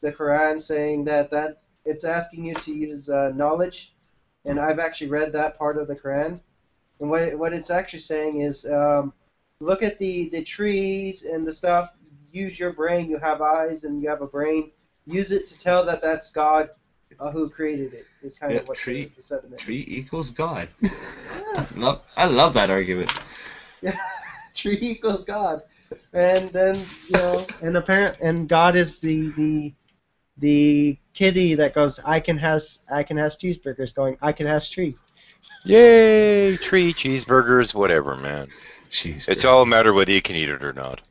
the Quran saying that it's asking you to use knowledge, and I've actually read that part of the Quran, and what it's actually saying is look at the trees and the stuff. Use your brain. You have eyes and you have a brain. Use it to tell that that's God who created it. Is kind of what the sentiment. Tree equals God. Yeah. I love that argument. Yeah. Tree equals God, and then and God is the kitty that goes I can has cheeseburgers going I can has tree. Yay! Tree, cheeseburgers, whatever, man. Cheeseburgers. It's all a matter whether you can eat it or not.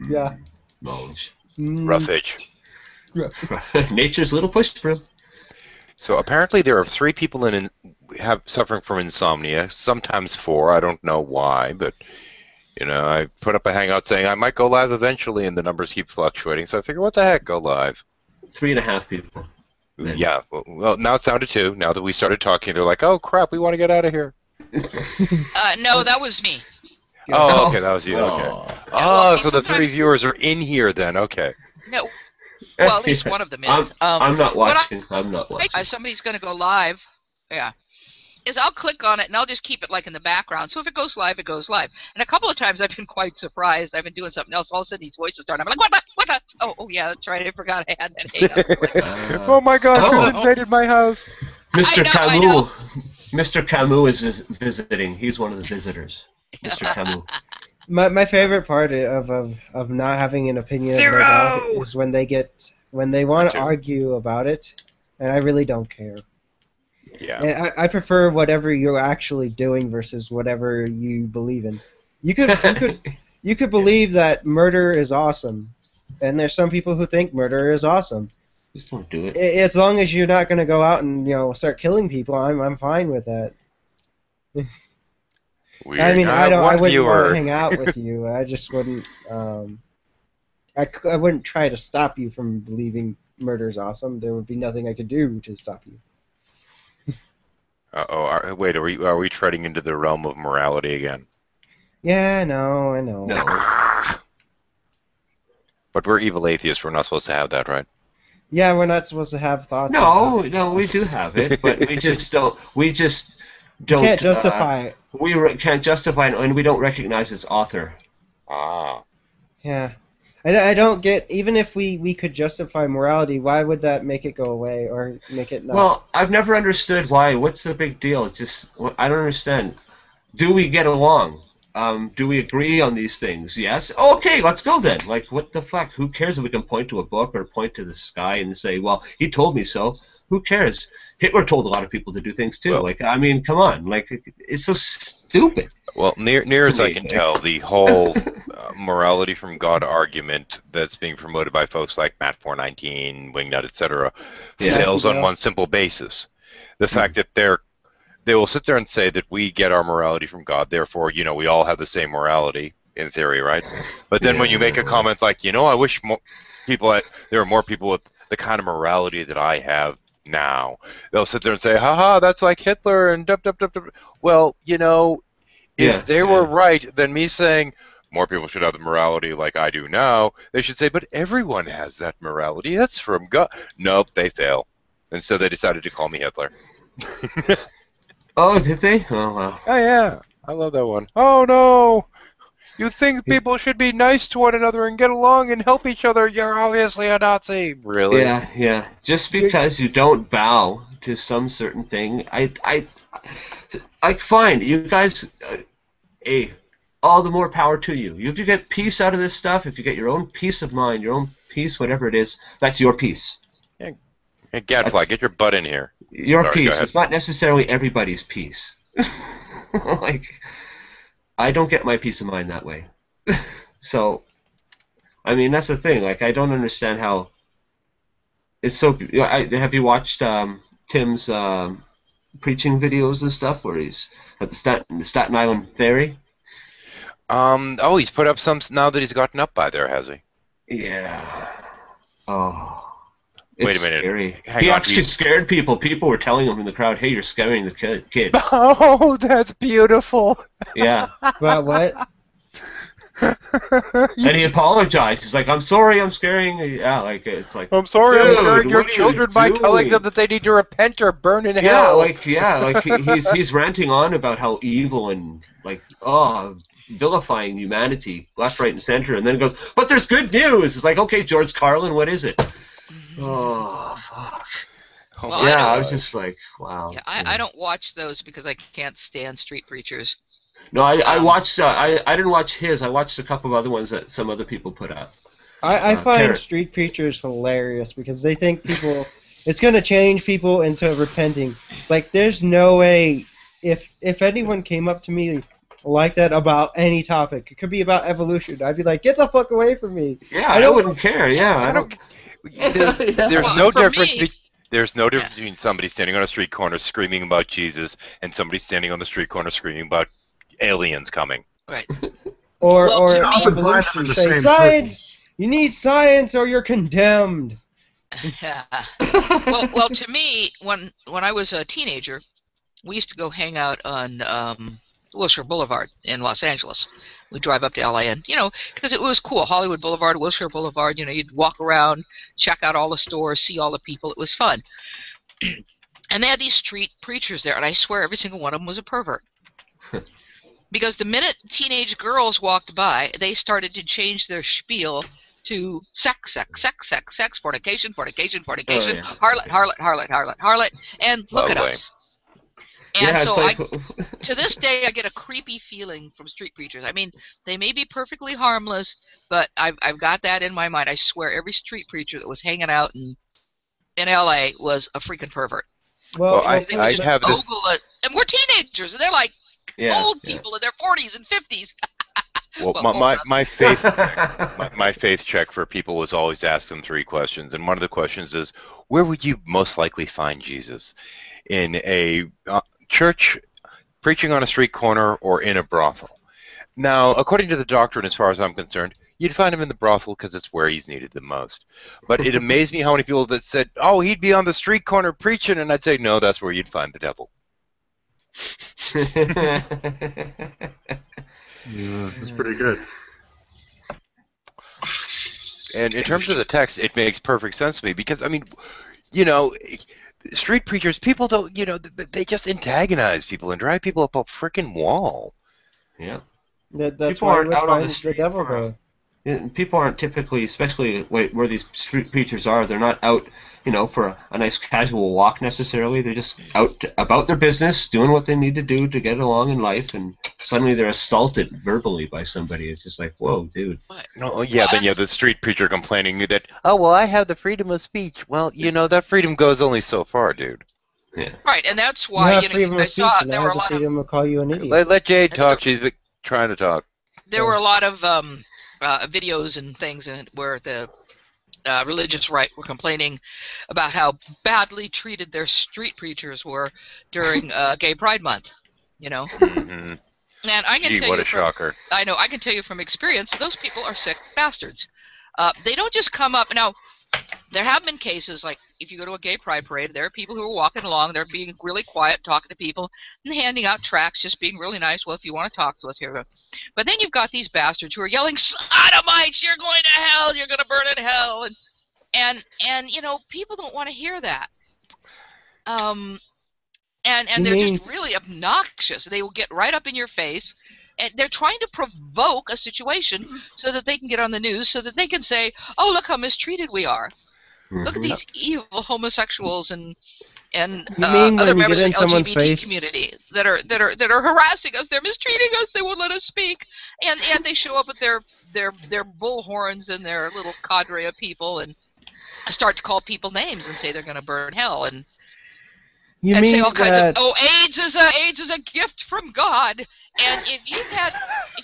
Yeah. Knowledge. Roughage. Nature's little push broom. So apparently there are 3 people suffering from insomnia, sometimes 4. I don't know why, but I put up a hangout saying I might go live eventually, and the numbers keep fluctuating. So I figure, what the heck, go live. 3.5 people. Yeah. Well, now it's down to 2. Now that we started talking, they're like, "Oh crap, we want to get out of here." No, that was me. Oh, okay, that was you. Okay. Well, see, so the 3 viewers are in here then. Okay. No. Well, at least one of them is. I'm not watching. I'm not watching. Somebody's going to go live. Yeah. Is I'll click on it and I'll just keep it like in the background. So if it goes live, it goes live. And a couple of times I've been quite surprised. I've been doing something else. All of a sudden these voices start. I'm like, what the? Oh yeah, that's right. I forgot I had that hang up. Oh my God! Who invaded my house? Mr. I know. Mr. Camus is visiting. He's one of the visitors. Mr. Camus. My favorite part of not having an opinion about it is when they want to argue about it, and I really don't care. Yeah. And I prefer whatever you're actually doing versus whatever you believe in. You could believe that murder is awesome, and there's some people who think murder is awesome. Just don't do it. As long as you're not going to go out and start killing people, I'm fine with that. Weird. I mean, I wouldn't want to hang out with you. I just wouldn't. I wouldn't try to stop you from believing murder is awesome. There would be nothing I could do to stop you. Wait, are we treading into the realm of morality again? Yeah, I know. No. But we're evil atheists. We're not supposed to have that, right? Yeah, we're not supposed to have thoughts. No, we do have it, but we just don't. We can't justify it. We can't justify it, and we don't recognize its author. Ah. Yeah. I don't get, even if we could justify morality, why would that make it go away or make it not? Well, I've never understood why. What's the big deal? I don't understand. Do we get along? Do we agree on these things? Yes? Okay, let's go then. Like, what the fuck? Who cares if we can point to a book or point to the sky and say, well, he told me so. Who cares? Hitler told a lot of people to do things too. Well, I mean, come on. Like, it's so stupid. Well, near as I can tell, the whole morality from God argument that's being promoted by folks like Matt419, Wingnut, etc., fails on one simple basis. The fact that they will sit there and say that we get our morality from God, therefore, we all have the same morality, in theory, right? But then when you make a comment like, I wish there were more people with the kind of morality that I have now, they'll sit there and say, haha, that's like Hitler and dup, dup, dup, dup. Well, if they were right, then me saying more people should have the morality like I do now, they should say, but everyone has that morality. That's from God. Nope, they fail. And so they decided to call me Hitler. Oh, did they? Oh, wow. Oh, yeah. I love that one. Oh, no. You think people should be nice to one another and get along and help each other. You're obviously a Nazi. Really? Yeah. Just because you don't bow to some certain thing, I find you guys, all the more power to you. If you get peace out of this stuff, if you get your own peace of mind, your own peace, whatever it is, that's your peace. Yeah. Hey, Gadfly, get your butt in here. Your peace. It's not necessarily everybody's peace. Like, I don't get my peace of mind that way. So, I mean, that's the thing. Like, I don't understand how it's so. Have you watched Tim's preaching videos and stuff where he's at the Staten Island Ferry? He's put up some now that he's gotten up by there, has he? Yeah. Oh. Wait a minute. Scary. He actually scared people. People were telling him in the crowd, hey, you're scaring the kids. Oh, that's beautiful. Yeah. Well, what? And he apologized. He's like, "I'm sorry, I'm scaring." Yeah, like it's like, I'm sorry, I'm dude, scaring your what are you children by telling doing? them that they need to repent or burn in Yeah, hell. like he's ranting on about how evil and like vilifying humanity left, right, and center, and then he goes, "But there's good news." It's like, okay, George Carlin, what is it? Oh fuck. Well, Yeah, I was just like, wow. Yeah, I don't watch those because I can't stand street preachers. No, I watched. I didn't watch his. I watched a couple of other ones that some other people put out. I find street preachers hilarious because they think it's going to change people into repenting. It's like there's no way if anyone came up to me like that about any topic, it could be about evolution, I'd be like, get the fuck away from me. Yeah, I wouldn't care. Yeah, I don't. There's no difference. There's no difference between somebody standing on a street corner screaming about Jesus and somebody standing on the street corner screaming about aliens coming. Right. Or evolution, say, science. You need science or you're condemned. Yeah. Well, to me, when I was a teenager, we used to go hang out on Wilshire Boulevard in Los Angeles. We'd drive up to LA, and because it was cool, Hollywood Boulevard, Wilshire Boulevard. You'd walk around, check out all the stores, see all the people. It was fun. And they had these street preachers there, and I swear every single one of them was a pervert. Because the minute teenage girls walked by, they started to change their spiel to sex, fornication, Oh, yeah. harlot, and look at Lovely. us. And Yeah, so it's to this day, I get a creepy feeling from street preachers. I mean, they may be perfectly harmless, but I've got that in my mind. I swear every street preacher that was hanging out in LA was a freaking pervert. Well, I'd have this. And we're teenagers, and they're like Yeah, old people in their 40s and 50s. Well, Well, my faith my faith check for people was always ask them 3 questions, and one of the questions is, where would you most likely find Jesus? In a church, preaching on a street corner, or in a brothel? Now, according to the doctrine, as far as I'm concerned, you'd find him in the brothel because it's where he's needed the most. But it amazed me how many people that said, "Oh, he'd be on the street corner preaching," and I'd say, "No, that's where you'd find the devil." Yeah, that's pretty good. And in terms of the text, it makes perfect sense to me because, I mean, street preachers, people don't, they just antagonize people and drive people up a freaking wall. Yeah. That's People why aren't we out on find the street the devil for- there. People aren't typically, especially where these street preachers are, they're not out, for a nice casual walk necessarily. They're just out about their business, doing what they need to do to get along in life, and suddenly they're assaulted verbally by somebody. It's just like, whoa, dude. Oh, yeah, then you have the street preacher complaining that, "Oh, well, I have the freedom of speech." Well, that freedom goes only so far, dude. Yeah. Right, and that's You why have freedom I of speech, saw and there I were have a the lot of freedom to call you an idiot. Let Jade talk. She's trying to talk. there were a lot of videos and things where the religious right were complaining about how badly treated their street preachers were during Gay Pride Month. Mm-hmm. And I can Gee, tell what you a shocker. I know, I can tell you from experience, those people are sick bastards. They don't just come up. Now, there have been cases, like if you go to a gay pride parade, there are people who are walking along, they're being really quiet, talking to people, and handing out tracts, just being really nice. Well, if you want to talk to us, here we go. But then you've got these bastards who are yelling, "Sodomites, you're going to hell, you're going to burn in hell." And people don't want to hear that. And they're just really obnoxious. They will get right up in your face, and they're trying to provoke a situation so that they can get on the news, so that they can say, "Oh, look how mistreated we are. Look at these evil homosexuals and other members of the LGBT community that are harassing us. They're mistreating us. They won't let us speak." And they show up with their bullhorns and their little cadre of people and start to call people names and say they're going to burn hell and say all kinds of, AIDS is a gift from God. And if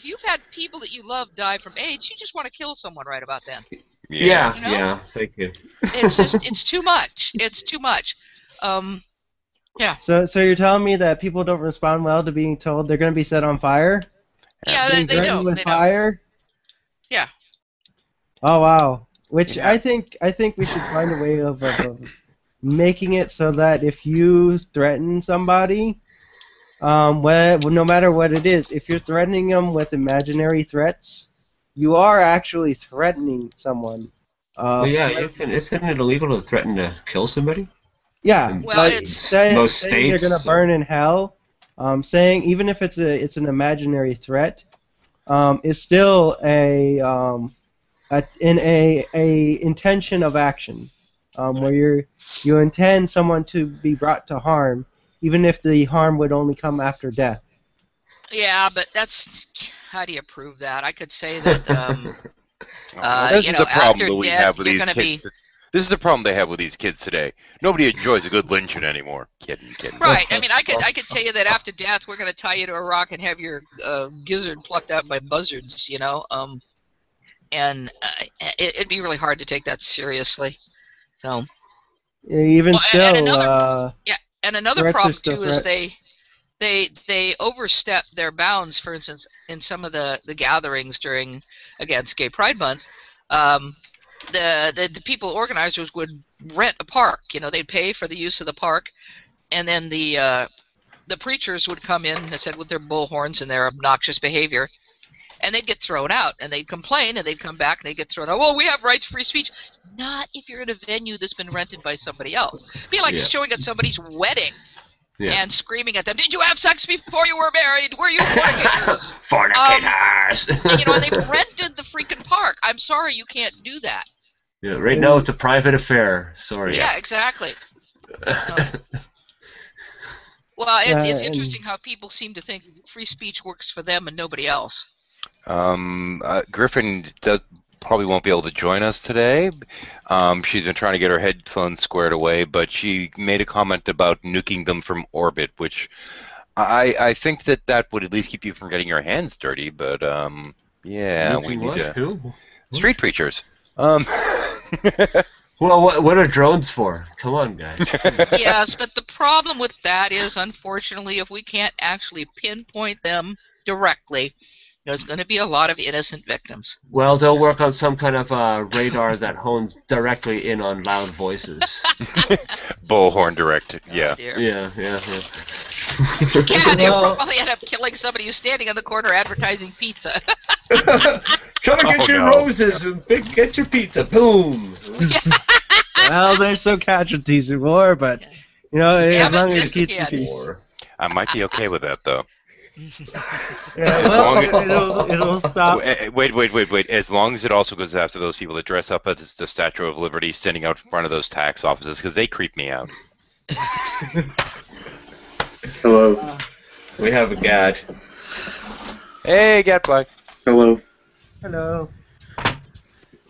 you've had people that you love die from AIDS, you just want to kill someone right about then. Yeah, You know? yeah, thank you. It's too much. It's too much. Yeah. So you're telling me that people don't respond well to being told they're going to be set on fire? Yeah, they don't. With fire? Yeah. Oh wow. Which I think we should find a way of making it so that if you threaten somebody, no matter what it is, if you're threatening them with imaginary threats, you are actually threatening someone. Well, yeah, you can. Isn't it illegal to threaten to kill somebody? Yeah, Well, like it's- saying most they're states, gonna burn in hell. Saying even if it's an imaginary threat, it's still a intention of action, where you intend someone to be brought to harm, even if the harm would only come after death. Yeah, but that's how do you prove that? I could say that This you is know, the problem after that we death, have with you're these gonna kids. This is the problem they have with these kids today. Nobody enjoys a good lynching anymore. Kidding. Right. I mean, I could tell you that after death, we're gonna tie you to a rock and have your gizzard plucked out by buzzards. You know, and it'd be really hard to take that seriously. So. Even Well, still, and another threats are problem still too is threats. they overstep their bounds. For instance, in some of the gatherings against Gay Pride Month, the people organizers would rent a park. You know, they'd pay for the use of the park, and then the preachers would come in, I said, with their bullhorns and their obnoxious behavior, and they'd get thrown out, and they'd complain, and they'd come back, and they'd get thrown out. Well, we have rights to free speech. Not if you're in a venue that's been rented by somebody else. It'd be like showing at somebody's wedding and screaming at them, did you have sex before you were married? Were you fornicators? Fornicators! You know, and they've rented the freaking park. I'm sorry, you can't do that. Yeah, right now it's a private affair. Sorry. Yeah, exactly. Well, it's interesting how people seem to think free speech works for them and nobody else. Griffin probably won't be able to join us today. She's been trying to get her headphones squared away, but she made a comment about nuking them from orbit, which I think that would at least keep you from getting your hands dirty. But yeah, we need to. Who? Street preachers. Well, what are drones for? Come on, guys. Yes, but the problem with that is, unfortunately, if we can't actually pinpoint them directly, there's going to be a lot of innocent victims. Well, they'll work on some kind of radar that hones directly in on loud voices. Bullhorn directed, yeah. Oh, dear. Yeah. Yeah, they'll probably end up killing somebody who's standing on the corner advertising pizza. Come and get your roses and get your pizza. Boom. Well, there's some casualties in war, but you know, as long as it keeps the peace. I might be okay with that, though. Yeah, well, it'll stop. Wait. As long as it also goes after those people that dress up as the Statue of Liberty standing out in front of those tax offices, because they creep me out. Hello. We have a gad. Hey, Gadfly. Hello. Hello.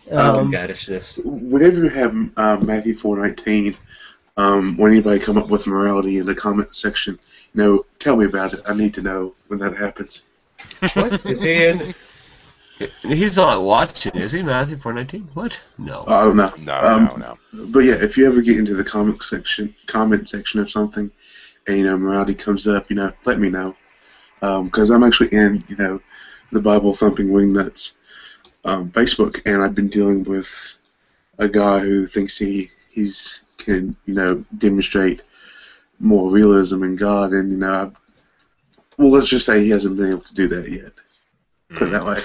Gaddishness. Whenever you have Matthew 4:19, when anybody come up with morality in the comment section, tell me about it. I need to know when that happens. What? Is he in? He's not watching, is he, Matthew 4:19? What? No. I don't know. No. But yeah, if you ever get into the comment section of something, and morality comes up, let me know, because I'm actually in the Bible thumping wingnuts Facebook, and I've been dealing with a guy who thinks he can demonstrate more realism in God, and well, let's just say he hasn't been able to do that yet. Put it that way.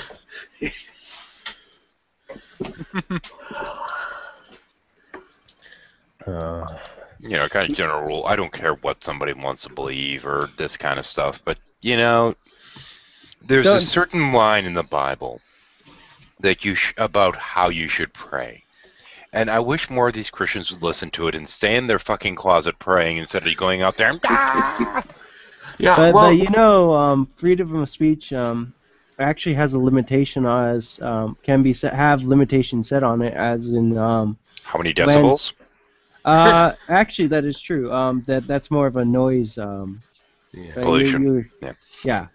Kind of general rule. I don't care what somebody wants to believe or this kind of stuff, but there's a certain line in the Bible that about how you should pray. And I wish more of these Christians would listen to it and stay in their fucking closet praying instead of going out there and Yeah, but freedom of speech actually has a limitation as have limitations set on it, as in how many decibels? Actually, that is true. That's more of a noise. Pollution. Yeah.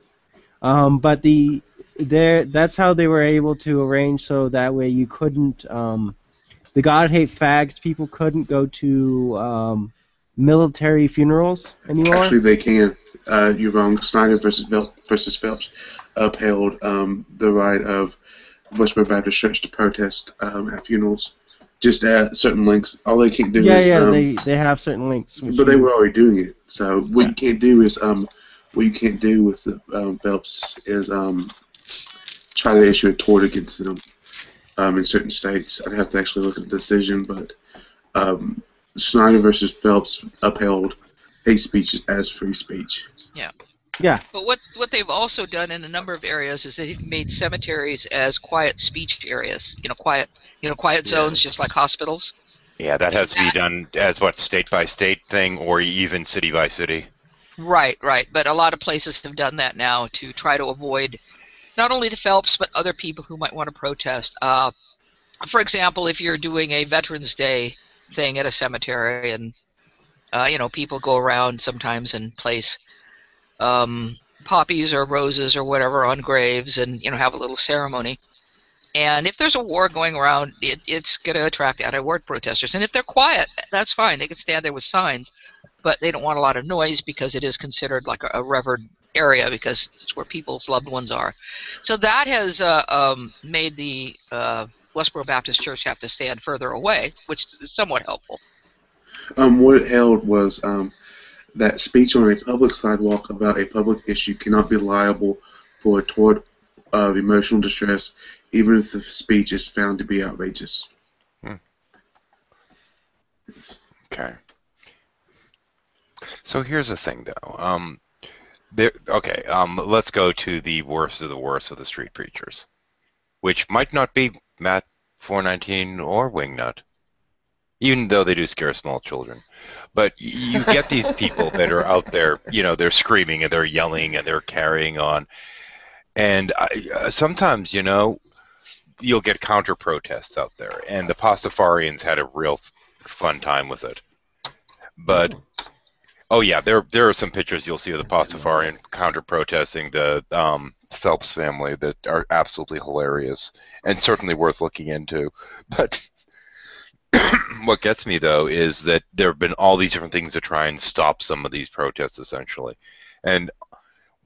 But that's how they were able to arrange so that way you couldn't. The God hate fags people couldn't go to military funerals anymore. Actually, they can. You're wrong. Snyder versus Phelps upheld the right of Westboro Baptist Church to protest at funerals, just at certain lengths. All they can't do is they have certain links. But they were already doing it. So what you can't do is what you can't do with the Phelps is try to issue a tort against them in certain states. I'd have to actually look at the decision, but Snyder versus Phelps upheld hate speech as free speech. Yeah. Yeah. But what they've also done in a number of areas is they've made cemeteries as quiet speech areas. Quiet zones, just like hospitals. Yeah, that has to be done as state by state thing, or even city by city. Right. But a lot of places have done that now to try to avoid not only the Phelps but other people who might want to protest. For example, if you're doing a Veterans Day thing at a cemetery, and people go around sometimes and place poppies or roses or whatever on graves, and have a little ceremony. And if there's a war going around, it's going to attract anti-war protesters. And if they're quiet, that's fine. They can stand there with signs, but they don't want a lot of noise because it is considered like a revered area because it's where people's loved ones are. So that has made the Westboro Baptist Church have to stand further away, which is somewhat helpful. What it held was that speech on a public sidewalk about a public issue cannot be liable for a tort of emotional distress, even if the speech is found to be outrageous. Okay. So here's the thing, though. Let's go to the worst of the street preachers, which might not be Matt 419 or Wingnut, even though they do scare small children. But you get these people that are out there, they're screaming and they're yelling and they're carrying on. And sometimes, you'll get counter-protests out there. And the Pastafarians had a real fun time with it. But, there are some pictures you'll see of the Pastafarian counter-protesting the Phelps family that are absolutely hilarious and certainly worth looking into. But what gets me, though, is that there have been all these different things to try and stop some of these protests, essentially. And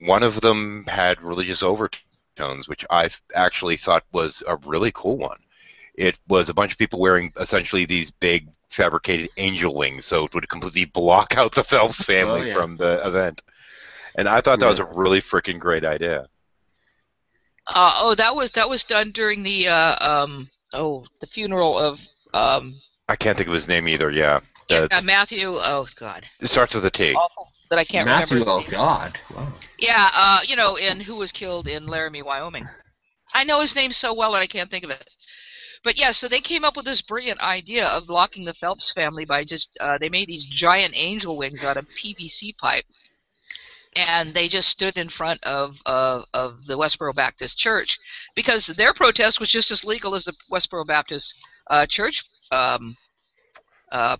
one of them had religious overtones, which I actually thought was a really cool one. It was a bunch of people wearing essentially these big fabricated angel wings, so it would completely block out the Phelps family from the event. And I thought that was a really freaking great idea. That was done during the the funeral of I can't think of his name either. Matthew. Oh God. It starts with a T. Awful that I can't remember. Matthew. Oh God. Wow. Yeah. And who was killed in Laramie, Wyoming. I know his name so well and I can't think of it. But yeah, so they came up with this brilliant idea of blocking the Phelps family by just they made these giant angel wings out of PVC pipe, and they just stood in front of the Westboro Baptist Church because their protest was just as legal as the Westboro Baptist Church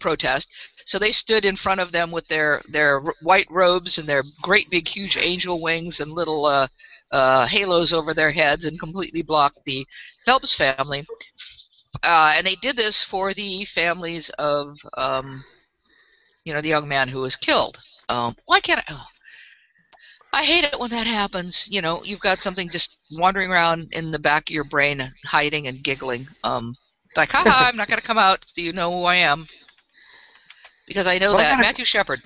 protest. So they stood in front of them with their white robes and their great big huge angel wings and little halos over their heads and completely blocked the Phelps family. And they did this for the families of the young man who was killed. Why can't I hate it when that happens. You've got something just wandering around in the back of your brain, hiding and giggling. Like, haha, I'm not going to come out so you know who I am. Because I know that. Matthew Shepard.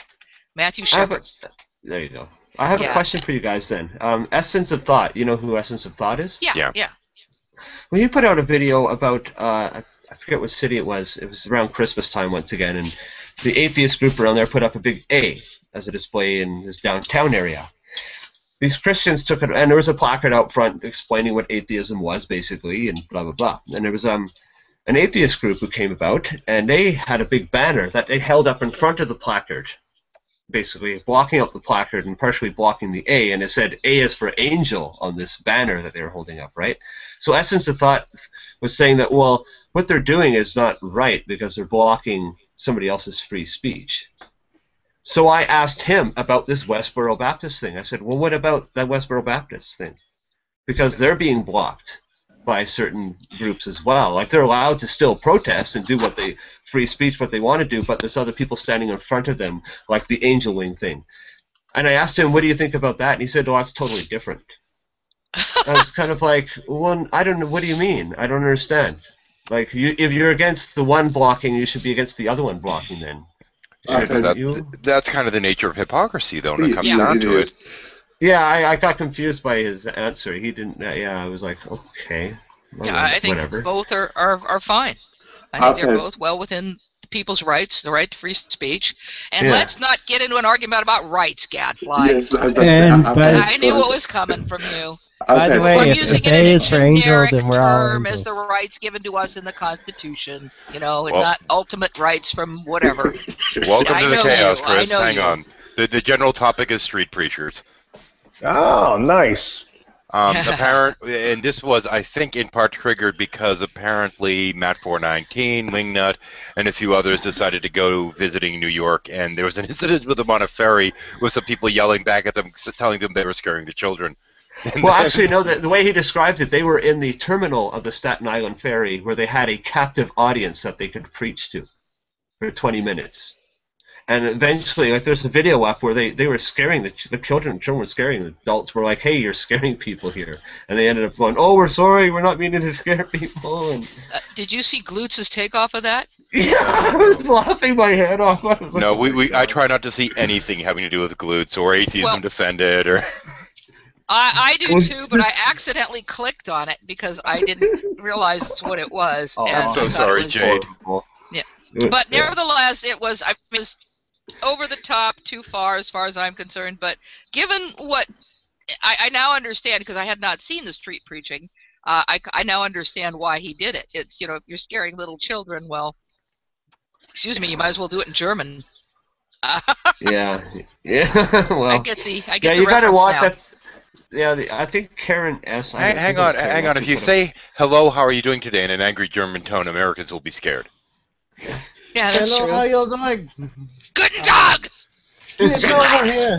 There you go. I have a question for you guys then. Essence of Thought. You know who Essence of Thought is? Yeah. Well, you put out a video about, I forget what city it was. It was around Christmas time once again, and the atheist group around there put up a big A as a display in this downtown area. These Christians took it, and there was a placard out front explaining what atheism was, basically, and blah, blah, blah. And there was an atheist group who came about, and they had a big banner that they held up in front of the placard, basically blocking out the placard and partially blocking the A, and it said A is for angel on this banner that they were holding up, right? So Essence of Thought was saying that, well, what they're doing is not right because they're blocking somebody else's free speech. So I asked him about this Westboro Baptist thing. I said, well, what about that Westboro Baptist thing? Because they're being blocked by certain groups as well. Like, they're allowed to still protest and do free speech, what they want to do, but there's other people standing in front of them, like the angel wing thing. And I asked him, what do you think about that? And he said, oh, that's totally different. I was kind of like, well, I don't know, what do you mean? I don't understand. Like, if you're against the one blocking, you should be against the other one blocking then. That's kind of the nature of hypocrisy, though, when it comes down to it. Yeah, I got confused by his answer. He didn't. Yeah, I was like, okay. Well, Yeah, I think whatever. both are fine. I think they're both well within people's rights, the right to free speech. And let's not get into an argument about rights, Gadfly. Yes, I knew what was coming from you. By the way, if A is for Angel, then we're all term angels. as the rights given to us in the Constitution, and not ultimate rights from whatever. Welcome to the chaos, you. Chris. Hang you. on. The general topic is street preachers. Oh, nice. And this was, I think, in part triggered because apparently Matt419, Wingnut, and a few others decided to go visiting New York, and there was an incident with them on a ferry with some people yelling back at them, telling them they were scaring the children. Well, actually, no, the way he described it, they were in the terminal of the Staten Island ferry where they had a captive audience that they could preach to for 20 minutes. And eventually, like, there's a video up where they were scaring the children. Children were scaring. The adults were like, "Hey, you're scaring people here." And they ended up going, "Oh, we're sorry. We're not meaning to scare people." And did you see Glutz' takeoff of that? Yeah, I was laughing my head off. No, I try not to see anything having to do with Glutz or Atheism Defended or... I do too, but I accidentally clicked on it because I didn't realize what it was. Oh, I'm so sorry, Jade. Yeah, but nevertheless, it was over the top, too far as I'm concerned. But given what I now understand, because I had not seen the street preaching, I now understand why he did it. It's if you're scaring little children, well, excuse me, you might as well do it in German. Yeah. Well, I get the you got to watch now. that. Yeah, I think Karen S. Hang on. If you say hello, how are you doing today in an angry German tone, Americans will be scared. Yeah, that's Hello, true. how you doing? Guten Tag! Get over here.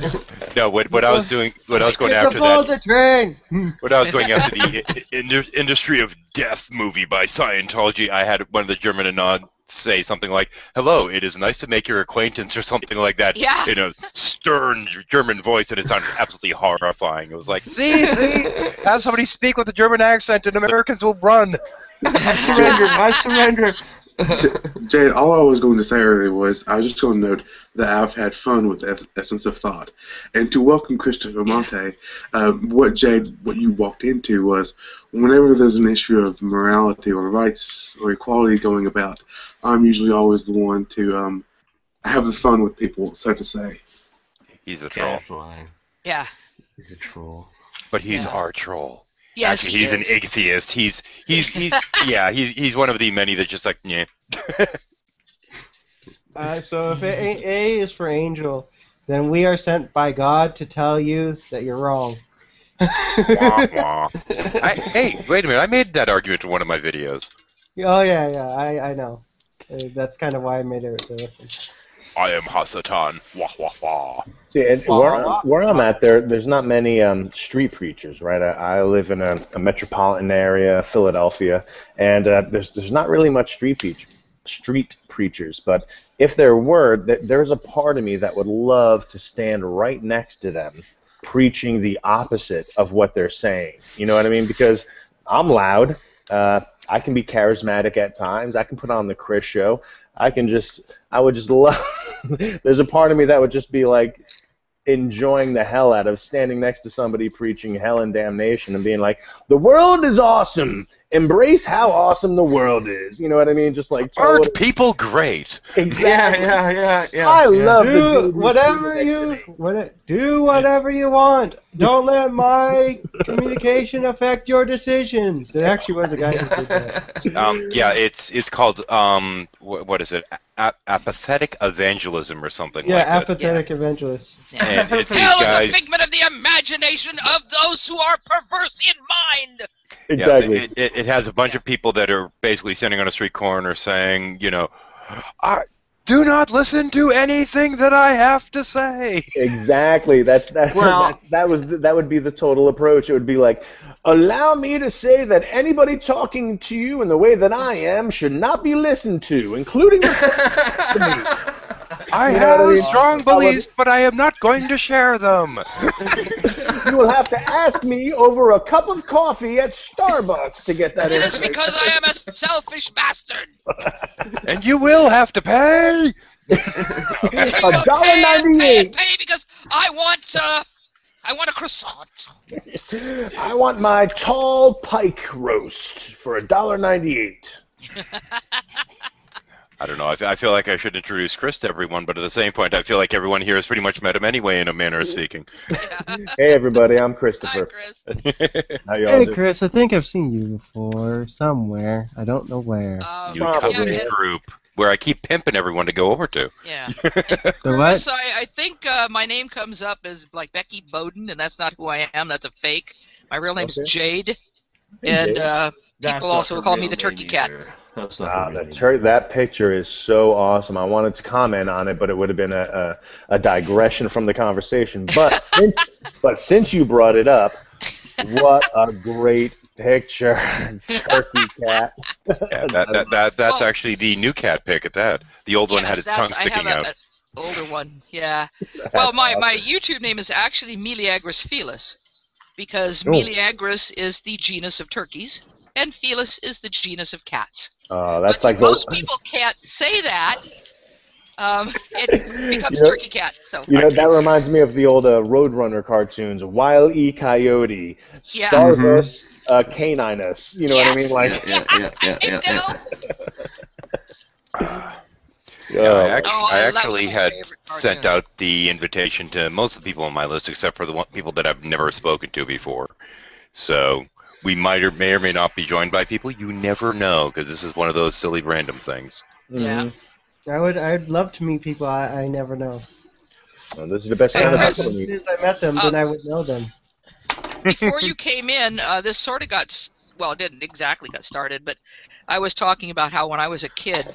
No, what I was doing, what I was going Get after aboard that, the train. what I was going after the Industry of Death movie by Scientology, I had one of the German Anons say something like, "Hello, it is nice to make your acquaintance," or something like that, Yeah. in a stern German voice, and it sounded absolutely horrifying. It was like, see, have somebody speak with a German accent, and Americans will run. I surrender. Jade, all I was going to say earlier was I was just going to note that I've had fun with Essence of Thought, and to welcome Christopher Monte. What you walked into was whenever there's an issue of morality or rights or equality going about, I'm usually always the one to have the fun with people, so to say. He's a troll. Yeah. He's a troll. But he's our troll. Yes, actually, he's an atheist. He's one of the many that just like, yeah. So if A is for Angel, then we are sent by God to tell you that you're wrong. Wah, wah. Hey, wait a minute. I made that argument in one of my videos. Oh yeah, I know. That's kind of why I made it. I am Hasatan. Wah, wah, wah. See, and where I'm at, there's not many street preachers, right? I live in a metropolitan area, Philadelphia, and there's not really much street preachers. But if there were, there's a part of me that would love to stand right next to them, preaching the opposite of what they're saying. You know what I mean? Because I'm loud. I can be charismatic at times. I can put on the Chris show. I would just love, there's a part of me that would just be like enjoying the hell out of standing next to somebody preaching hell and damnation and being like, the world is awesome. Embrace how awesome the world is. You know what I mean? Just like Aren't people great? Exactly. Yeah. I love Do whatever you want. Don't let my communication affect your decisions. There actually was a guy who did that. Yeah, it's called what is it? Apathetic evangelism or something like that. Apathetic evangelist. And it's these Hell guys. is a figment of the imagination of those who are perverse in mind. Exactly. Yeah, it has a bunch of people that are basically standing on a street corner saying, do not listen to anything that I have to say. Exactly. That would be the total approach. It would be like, allow me to say that anybody talking to you in the way that I am should not be listened to, including me. I have strong beliefs, but I am not going to share them. You will have to ask me over a cup of coffee at Starbucks to get that It is information. because I am a selfish bastard. And you will have to pay. $1.98. Pay because I want I want a croissant. I want my tall pike roast for $1.98. I don't know. I feel like I should introduce Chris to everyone, but at the same point, I feel like everyone here has pretty much met him anyway, in a manner of speaking. Yeah. Hey, everybody, I'm Hi, Christopher. Chris. How y'all Hey, doing? Chris, I think I've seen you before somewhere. I don't know where. You Probably. come to the group where I keep pimping everyone to go over to. Yeah. The Chris, what? I think my name comes up as like Becky Bowden, and that's not who I am. That's a fake. My real name's Okay. Jade, Hey, and Jade. That's people not also her call me real the Turkey name Cat. either. That's not her real name. That picture is so awesome. I wanted to comment on it, but it would have been a digression from the conversation. But since you brought it up, what a great picture, Turkey Cat. Yeah, that's Oh. actually the new cat pic at that. The old one had Yes, its tongue I have sticking out. an older one. Yeah. That's Well, my awesome. YouTube name is actually Meleagris felis, because Oh. Meleagris is the genus of turkeys, and Felis is the genus of cats. That's But like most people can't say that. It becomes Turkey Cat. So that reminds me of the old Roadrunner cartoons. Wile E. Coyote, Yeah. Starvus Caninus. You know what I mean? Like, I know. Yeah, Oh, I that was actually my had favorite sent cartoon. out the invitation to most of the people on my list, except for the people that I've never spoken to before. So we may or may not be joined by people. You never know, because this is one of those silly random things. Yeah. I'd love to meet people I never know. Well, this is the best Hey, kind of Chris. people As to soon meet. as I met them, then I would know them. Before you came in, this sort of well, it didn't exactly get started, but I was talking about how when I was a kid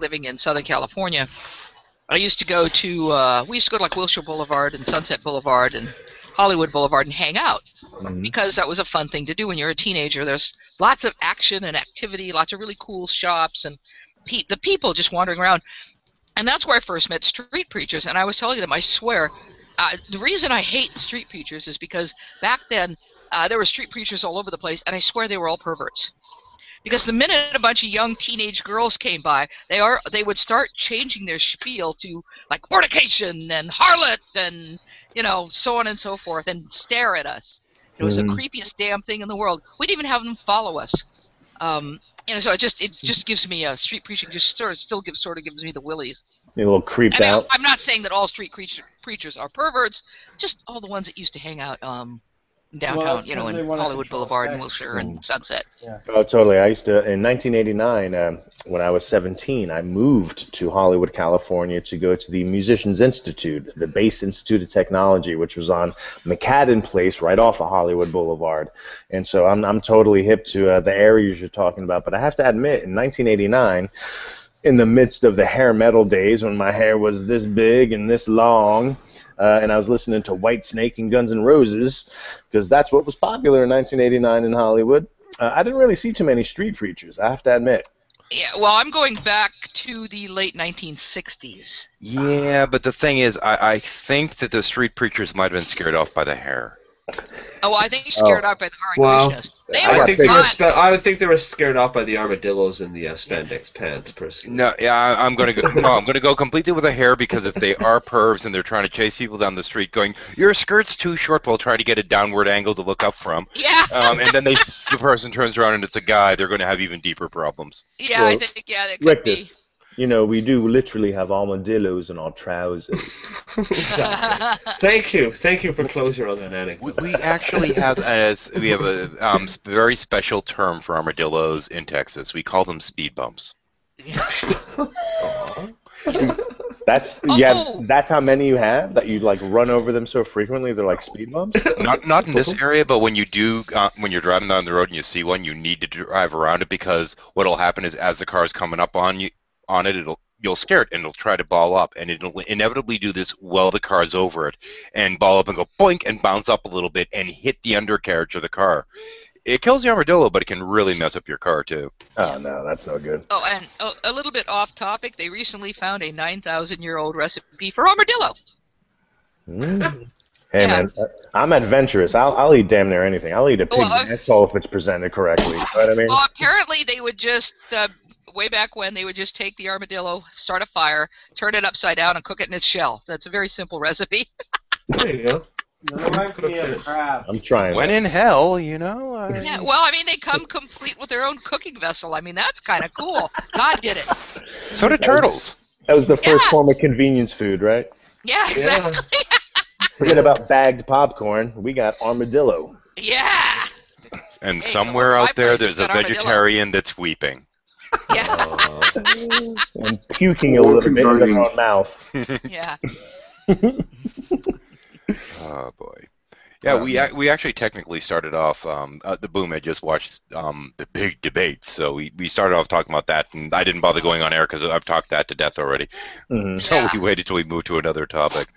living in Southern California, I used to go to, we used to go to like Wilshire Boulevard and Sunset Boulevard and Hollywood Boulevard and hang out, because that was a fun thing to do when you're a teenager. There's lots of action and activity, lots of really cool shops, and the people just wandering around. And that's where I first met street preachers, and I was telling them, I swear, the reason I hate street preachers is because back then there were street preachers all over the place, and I swear they were all perverts. Because the minute a bunch of young teenage girls came by, they would start changing their spiel to like fornication and harlot and so on and so forth, and stare at us. It was the creepiest damn thing in the world. We didn't even have them follow us. So it just gives me street preaching just sort of gives me the willies. You're a little creeped I mean, out. I'm not saying that all street preachers are perverts, just all the ones that used to hang out downtown, Well, that's 'cause they in wanna Hollywood control Boulevard and sex. Wilshire and Sunset. Oh, totally. I used to, in 1989, when I was 17, I moved to Hollywood, California to go to the Musicians Institute, the Bass Institute of Technology, which was on McCadden Place right off of Hollywood Boulevard. And so I'm totally hip to the areas you're talking about. But I have to admit, in 1989, in the midst of the hair metal days when my hair was this big and this long, and I was listening to Whitesnake and Guns N' Roses, because that's what was popular in 1989 in Hollywood. I didn't really see too many street preachers, I have to admit. Yeah, well, I'm going back to the late 1960s. Yeah, but the thing is, I think that the street preachers might have been scared off by the hair. Oh, I think scared out by the Hare Well, Krishnas. They I were I think they were. fun. I would think they were scared off by the armadillos and the spandex pants, personally. No, yeah, I'm gonna go. No, I'm gonna go completely with the hair, because if they are pervs and they're trying to chase people down the street, going, "Your skirt's too short," while trying to get a downward angle to look up from, Yeah, and then the person turns around and it's a guy, they're going to have even deeper problems. yeah, Well, I think that could be. Rictus, we do literally have armadillos in our trousers. Thank you for closure on that anecdote. We actually have a very special term for armadillos in Texas. We call them speed bumps. That's Oh. that's how many you have, that you like run over them so frequently they're like speed bumps? Not in this area, but when you do, when you're driving down the road and you see one, you need to drive around it, because what'll happen is as the car's coming up on it, you'll scare it and it'll try to ball up, and it'll inevitably do this while the car's over it, and ball up and go boink and bounce up a little bit and hit the undercarriage of the car. It kills the armadillo, but it can really mess up your car too. Oh no, that's no good. Oh, and a little bit off topic, they recently found a 9,000-year-old recipe for armadillo. Hey Yeah. man, I'm adventurous. I'll eat damn near anything. I'll eat a pig's asshole if it's presented correctly. You know what I mean? Well, apparently they would just, way back when, they would just take the armadillo, start a fire, turn it upside down, and cook it in its shell. That's a very simple recipe. There you go. That reminds me of crabs. I'm trying. When in hell, you know. Yeah, well, I mean, they come complete with their own cooking vessel. I mean, that's kind of cool. God did it. So do turtles. That was the first Yeah. form of convenience food, right? Yeah, exactly. Forget about bagged popcorn. We got armadillo. Yeah. And Hey, somewhere my out there, place, there's we a got armadillo. vegetarian that's weeping. Yeah. And puking a Or little bit in converting. their own mouth. Yeah. Oh boy. Yeah, we actually technically started off. The Boom had just watched the big debate, so we started off talking about that, and I didn't bother going on air because I've talked that to death already. Mhm. So Yeah. we waited till we moved to another topic.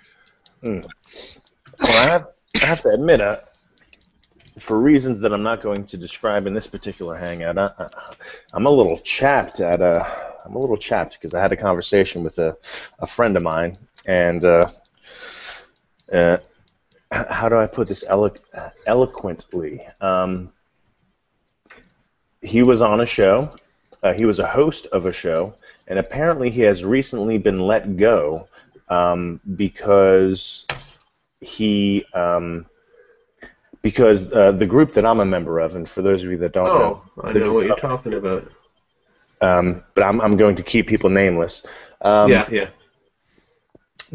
Well, I have to admit, for reasons that I'm not going to describe in this particular hangout, I'm a little chapped because I had a conversation with a friend of mine, and how do I put this eloquently? He was on a show. He was a host of a show, and apparently he has recently been let go because the group that I'm a member of, and for those of you that don't know, I know what you're talking about. but I'm going to keep people nameless. Yeah.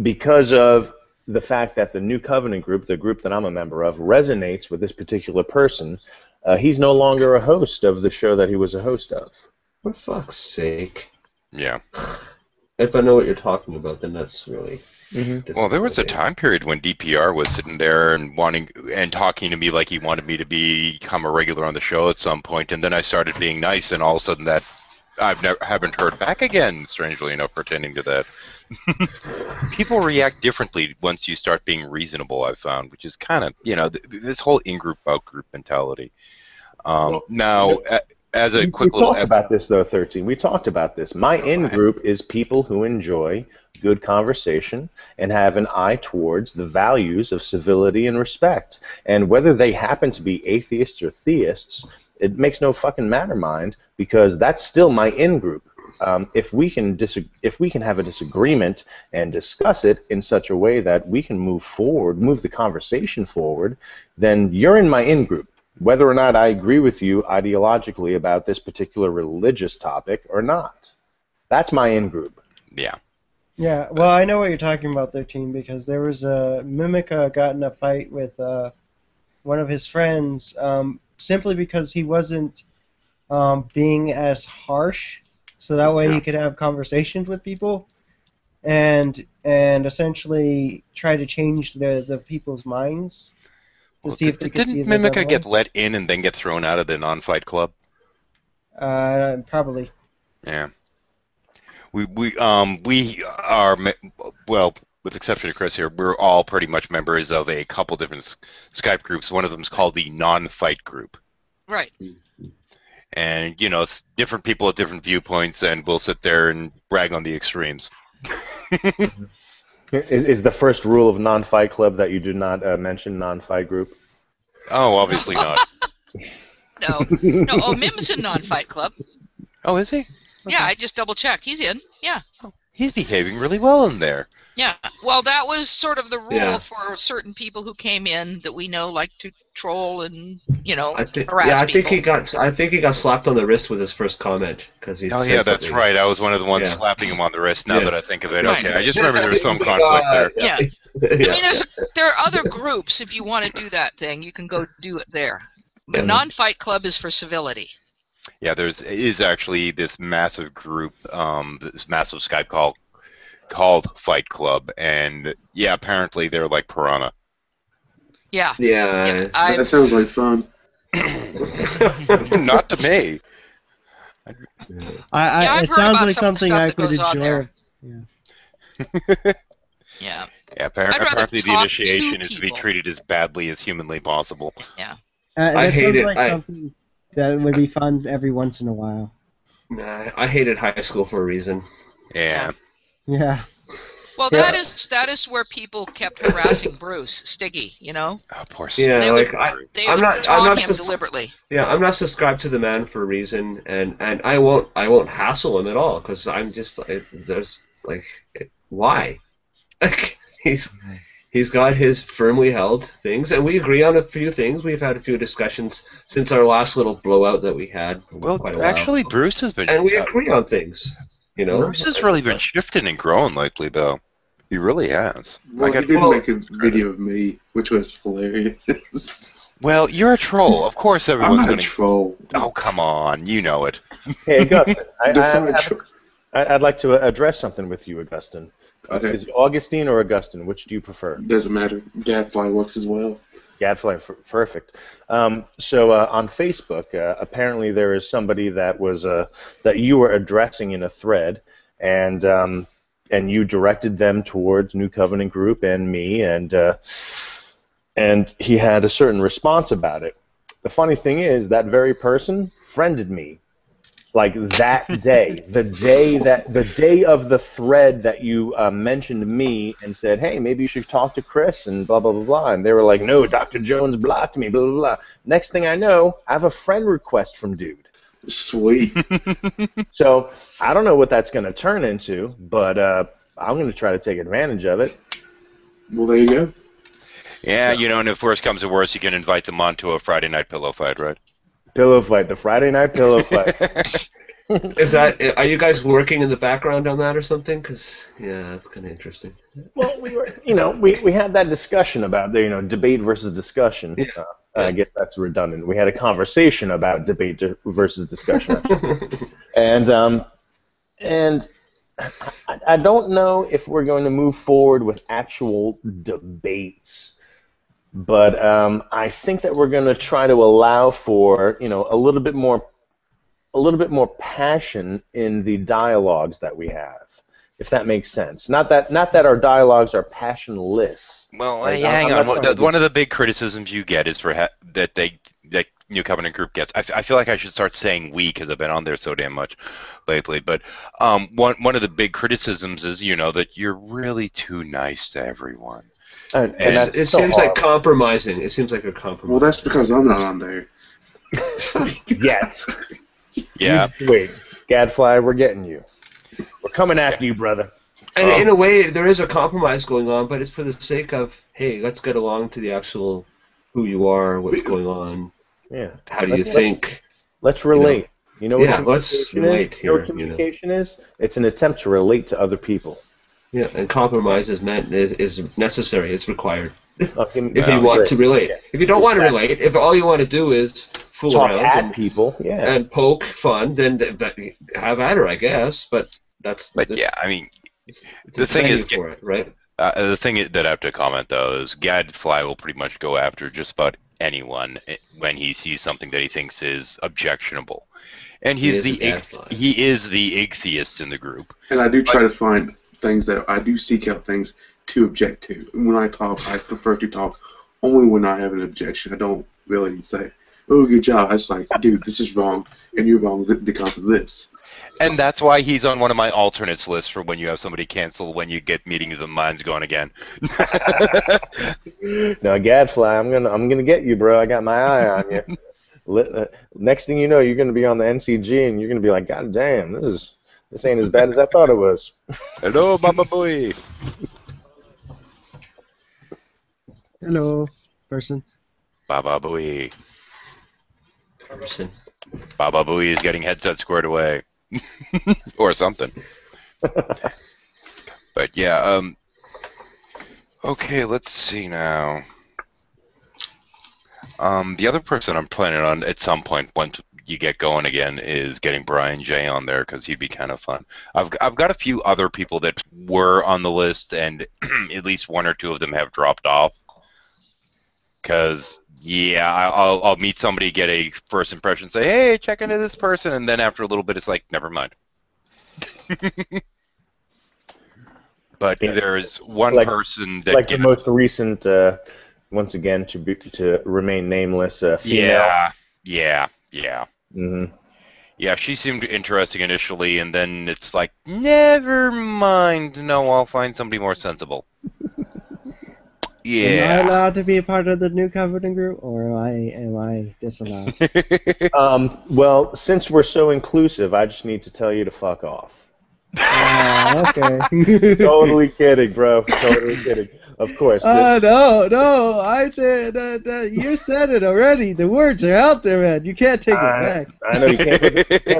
Because of the fact that the New Covenant group, the group that I'm a member of, resonates with this particular person, he's no longer a host of the show that he was a host of. For fuck's sake. Yeah. If I know what you're talking about, then that's really... Well, there was a time period when DPR was sitting there and talking to me like he wanted me to become a regular on the show at some point, and then I started being nice, and all of a sudden that haven't heard back again. Strangely enough, pertaining to that, people react differently once you start being reasonable. I've found, which is kind of this whole in-group out-group mentality. As a quick we little talked about this though, 13. We talked about this. My in-group is people who enjoy good conversation and have an eye towards the values of civility and respect. And whether they happen to be atheists or theists, it makes no fucking matter, mind, because that's still my in-group. If we can have a disagreement and discuss it in such a way that we can move the conversation forward, then you're in my in-group. Whether or not I agree with you ideologically about this particular religious topic or not. That's my in-group. Yeah. Yeah, well, I know what you're talking about, 13, because there was a Mimica got in a fight with one of his friends simply because he wasn't being as harsh, so that way he could have conversations with people and essentially try to change the people's minds to see if they could see Didn't the Mimica other get way. let in and then get thrown out of the non-fight club? Probably. Yeah. We are, well, with the exception of Chris here, we're all pretty much members of a couple different Skype groups. One of them is called the non-fight group. Right. And, it's different people with different viewpoints, and we'll sit there and brag on the extremes. Is the first rule of non-fight club that you do not mention non-fight group? Oh, obviously not. No. Oh, Mim's in non-fight club. Oh, is he? Yeah, I just double-checked. He's in. Yeah. He's behaving really well in there. Yeah. Well, that was sort of the rule Yeah. for certain people who came in that we know like to troll and, I think harass I think he got slapped on the wrist with his first comment because he. Oh, yeah, that's right. I was one of the ones slapping him on the wrist. Now that I think of it, Right. okay, I just remember there was some conflict there. Yeah. I mean, there are other groups. If you want to do that thing, you can go do it there. But non-fight club is for civility. Yeah, is actually this massive group, this massive Skype call called Fight Club, and yeah, apparently they're like Piranha. Yeah. Yeah. That sounds like fun. Not to me. I've It heard sounds about like some of the something stuff I that could goes on enjoy. there. Yeah. Yeah, I'd rather apparently the talk initiation to is to be people. treated as badly as humanly possible. Yeah. That hate sounds it. like something that would be fun every once in a while. Nah, I hated high school for a reason. Yeah. Yeah. Well, that is where people kept harassing Bruce Stiggy. Oh, poor Yeah, They like would- They I'm would not. taunt I'm not. him deliberately. Yeah, I'm not subscribed to the man for a reason, and I won't hassle him at all because I'm just there's like why? He's He's got his firmly held things, and we agree on a few things. We've had a few discussions since our last little blowout that we had quite a while. Actually, Bruce has been... And we agree on things, you know? Bruce has really been shifting and growing lately, though. He really has. Well, he did make a video of me, which was hilarious. Well, you're a troll. Of course everyone's I'm not a troll. Oh, come on. You know it. Hey, Augustine, I'd like to address something with you, Augustine. Okay. Is it Augustine or Augustine? Which do you prefer? Doesn't matter. Gadfly works as well. Gadfly, perfect. So on Facebook, apparently there is somebody that was that you were addressing in a thread, and you directed them towards New Covenant Group and me, and he had a certain response about it. The funny thing is that very person friended me, like that day, the day of the thread that you mentioned me and said, hey, maybe you should talk to Chris and blah blah blah blah, and they were like, no, Dr. Jones blocked me, blah blah blah. Next thing I know, I have a friend request from dude. Sweet. So I don't know what that's going to turn into, but I'm going to try to take advantage of it. Well, there you go. Yeah, you know, and if worse comes to worse, you can invite them on to a Friday night pillow fight, right? Pillow fight, the Friday night pillow fight. Are you guys working in the background on that or something? Because, yeah, that's kind of interesting. Well, we had that discussion about, debate versus discussion. Yeah. I guess that's redundant. We had a conversation about debate versus discussion. And I don't know if we're going to move forward with actual debates, but I think that we're going to try to allow for a little bit more passion in the dialogues that we have, if that makes sense. Not that our dialogues are passionless. Well, hang on. One of the big criticisms you get is that New Covenant Group gets. I feel like I should start saying we because I've been on there so damn much lately. But one of the big criticisms is that you're really too nice to everyone. And it seems like compromising. It seems like a compromise. Well, that's because I'm not on there. Yet. Yeah. Wait, Gadfly, we're getting you. We're coming after you, brother. And in a way, there is a compromise going on, but it's for the sake of, hey, let's get along to the actual who you are, what's going on. Yeah. How do you think? Let's relate. Let's relate here. Your communication is? It's an attempt to relate to other people. Yeah, and compromise is necessary. It's required. If you want to relate. If you don't want to relate, if all you want to do is fool talk around at people, and poke fun, then have at her, I guess. But yeah, I mean, the thing is, for it, right? The thing that I have to comment though is Gadfly will pretty much go after just about anyone when he sees something that he thinks is objectionable, and he is the atheist in the group. And I do try to find things that I do seek out things to object to. When I talk, I prefer to talk only when I have an objection. I don't really say, "Oh, good job." I just like, dude, this is wrong, and you're wrong because of this. And that's why he's on one of my alternates lists for when you have somebody cancel when you get meeting of the minds going again. No, Gadfly, I'm gonna get you, bro. I got my eye on you. Next thing you know, you're gonna be on the NCG, and you're gonna be like, God damn, this ain't as bad as I thought it was. Hello, Baba Booey. Hello, person. Baba Booey. Person. Baba Booey is getting headset squared away. Or something. But yeah, okay, let's see now. The other person I'm planning on at some point once you get going again is getting Brian J on there because he'd be kind of fun. I've got a few other people that were on the list and at least one or two of them have dropped off. Because, yeah, I'll meet somebody, get a first impression, say, hey, check into this person, and then after a little bit it's like, never mind. But there's one person that... the most recent, once again, to remain nameless, female. Yeah. Mm-hmm. Yeah, she seemed interesting initially, and then it's like, never mind, no, I'll find somebody more sensible. Yeah. Am I allowed to be a part of the New Covenant Group, or am I disallowed? Well, since we're so inclusive, I just need to tell you to fuck off. Okay. Totally kidding, bro. Totally kidding. Of course. No, I said you said it already. The words are out there, man. You can't take it back. I know you can't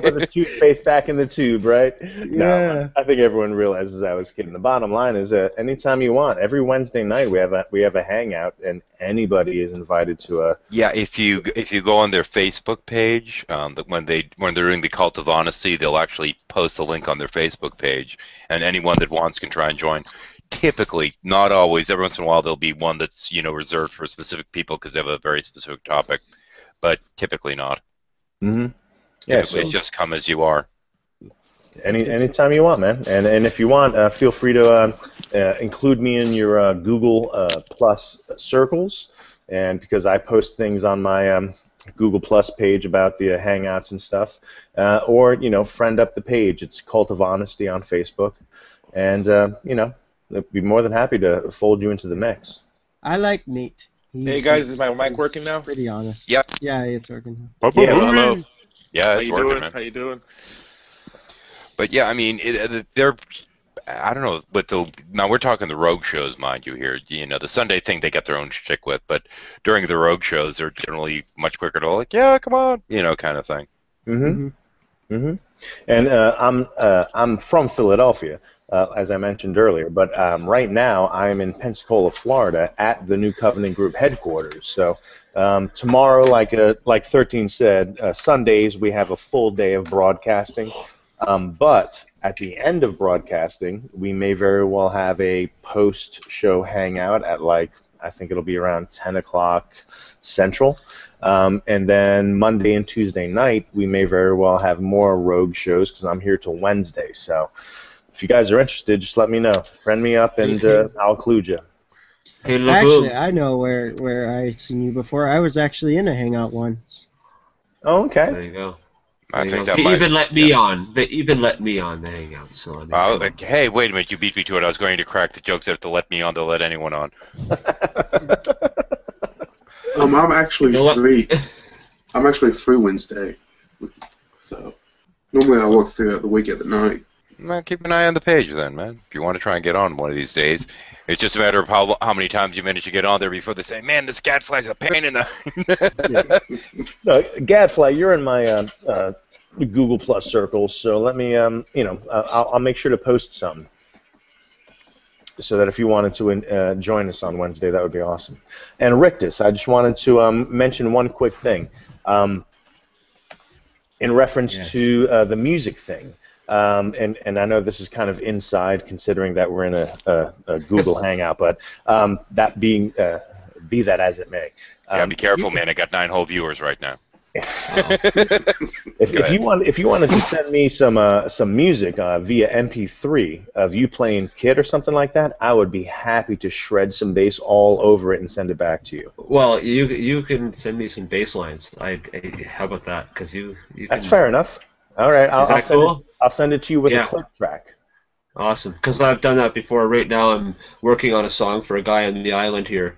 put the toothpaste back in the tube, right? Yeah. No, I think everyone realizes I was kidding. The bottom line is anytime you want, every Wednesday night we have a hangout, and anybody is invited to a. Yeah, if you go on their Facebook page, when they're doing the Cult of Honesty, they'll actually post a link on their Facebook page, and anyone that wants can try and join. Typically, not always. Every once in a while, there'll be one that's reserved for specific people because they have a very specific topic, but typically not. Mm-hmm. Yeah, typically, it's just come as you are. Anytime you want, man. And if you want, feel free to include me in your Google Plus circles, and because I post things on my Google Plus page about the Hangouts and stuff, or friend up the page. It's Cult of Honesty on Facebook, and I'd be more than happy to fold you into the mix. I like Nate. Hey guys, is my mic working now? Pretty honest. Yep. Yeah, it's working. Yeah, hello. Yeah, How it's you working, doing? man. How you doing? But yeah, I mean, they're. I don't know, but now we're talking the rogue shows, mind you. Here, the Sunday thing they get their own shtick with, but during the rogue shows, they're generally much quicker to yeah, come on, kind of thing. Mm-hmm. Mm-hmm. And I'm from Philadelphia, as I mentioned earlier, but right now I'm in Pensacola, Florida, at the New Covenant Group headquarters. So tomorrow, like 13 said, Sundays we have a full day of broadcasting. But at the end of broadcasting, we may very well have a post-show hangout at I think it'll be around 10 o'clock Central. And then Monday and Tuesday night, we may very well have more rogue shows because I'm here till Wednesday. So if you guys are interested, just let me know. Friend me up and I'll include you. Hey, Actually, I know where I seen you before. I was actually in a hangout once. Oh, okay. There you go. I think that They might even let me on. They even let me on the hangout. So hey, wait a minute! You beat me to it. I was going to crack the jokes that if they let me on, they'll let anyone on. I'm actually free. I'm actually free Wednesday, so normally I work throughout the week at the night. Man, keep an eye on the page then, man. If you want to try and get on one of these days, it's just a matter of how many times you manage to get on there before they say, "Man, this Gadfly's a pain in the." No, Gadfly, you're in my Google Plus circles, so let me, I'll make sure to post some, so that if you wanted to join us on Wednesday, that would be awesome. And Rictus, I just wanted to mention one quick thing, in reference to the music thing. And I know this is kind of inside, considering that we're in a Google Hangout, but that being be that as it may. Yeah, be careful, man. I got 9 whole viewers right now. If you wanted to send me some music via MP3 of you playing Kid or something like that, I would be happy to shred some bass all over it and send it back to you. Well, you can send me some bass lines. How about that? Because you That's fair enough. All right, I'll send it to you with a click track. Awesome, because I've done that before. Right now I'm working on a song for a guy on the island here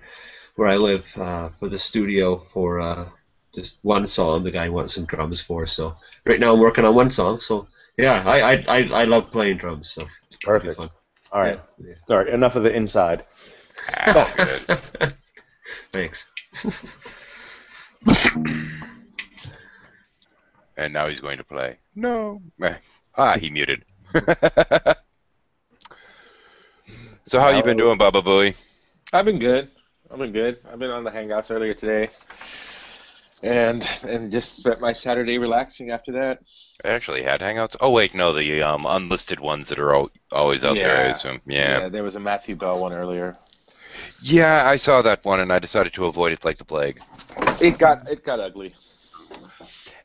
where I live for the studio for just one song the guy wants some drums for. So right now I'm working on one song. So yeah, I love playing drums. So it's perfect. Fun. All right. Yeah. All right, enough of the inside. Good. Thanks. And now he's going to play. No. He muted. So how you been doing, Baba Booey? I've been good. I've been on the Hangouts earlier today, and just spent my Saturday relaxing after that. I actually had Hangouts. Oh wait, no, the unlisted ones that are always out there, I assume. Yeah, there was a Matthew Bell one earlier. Yeah, I saw that one, and I decided to avoid it like the plague. It got ugly.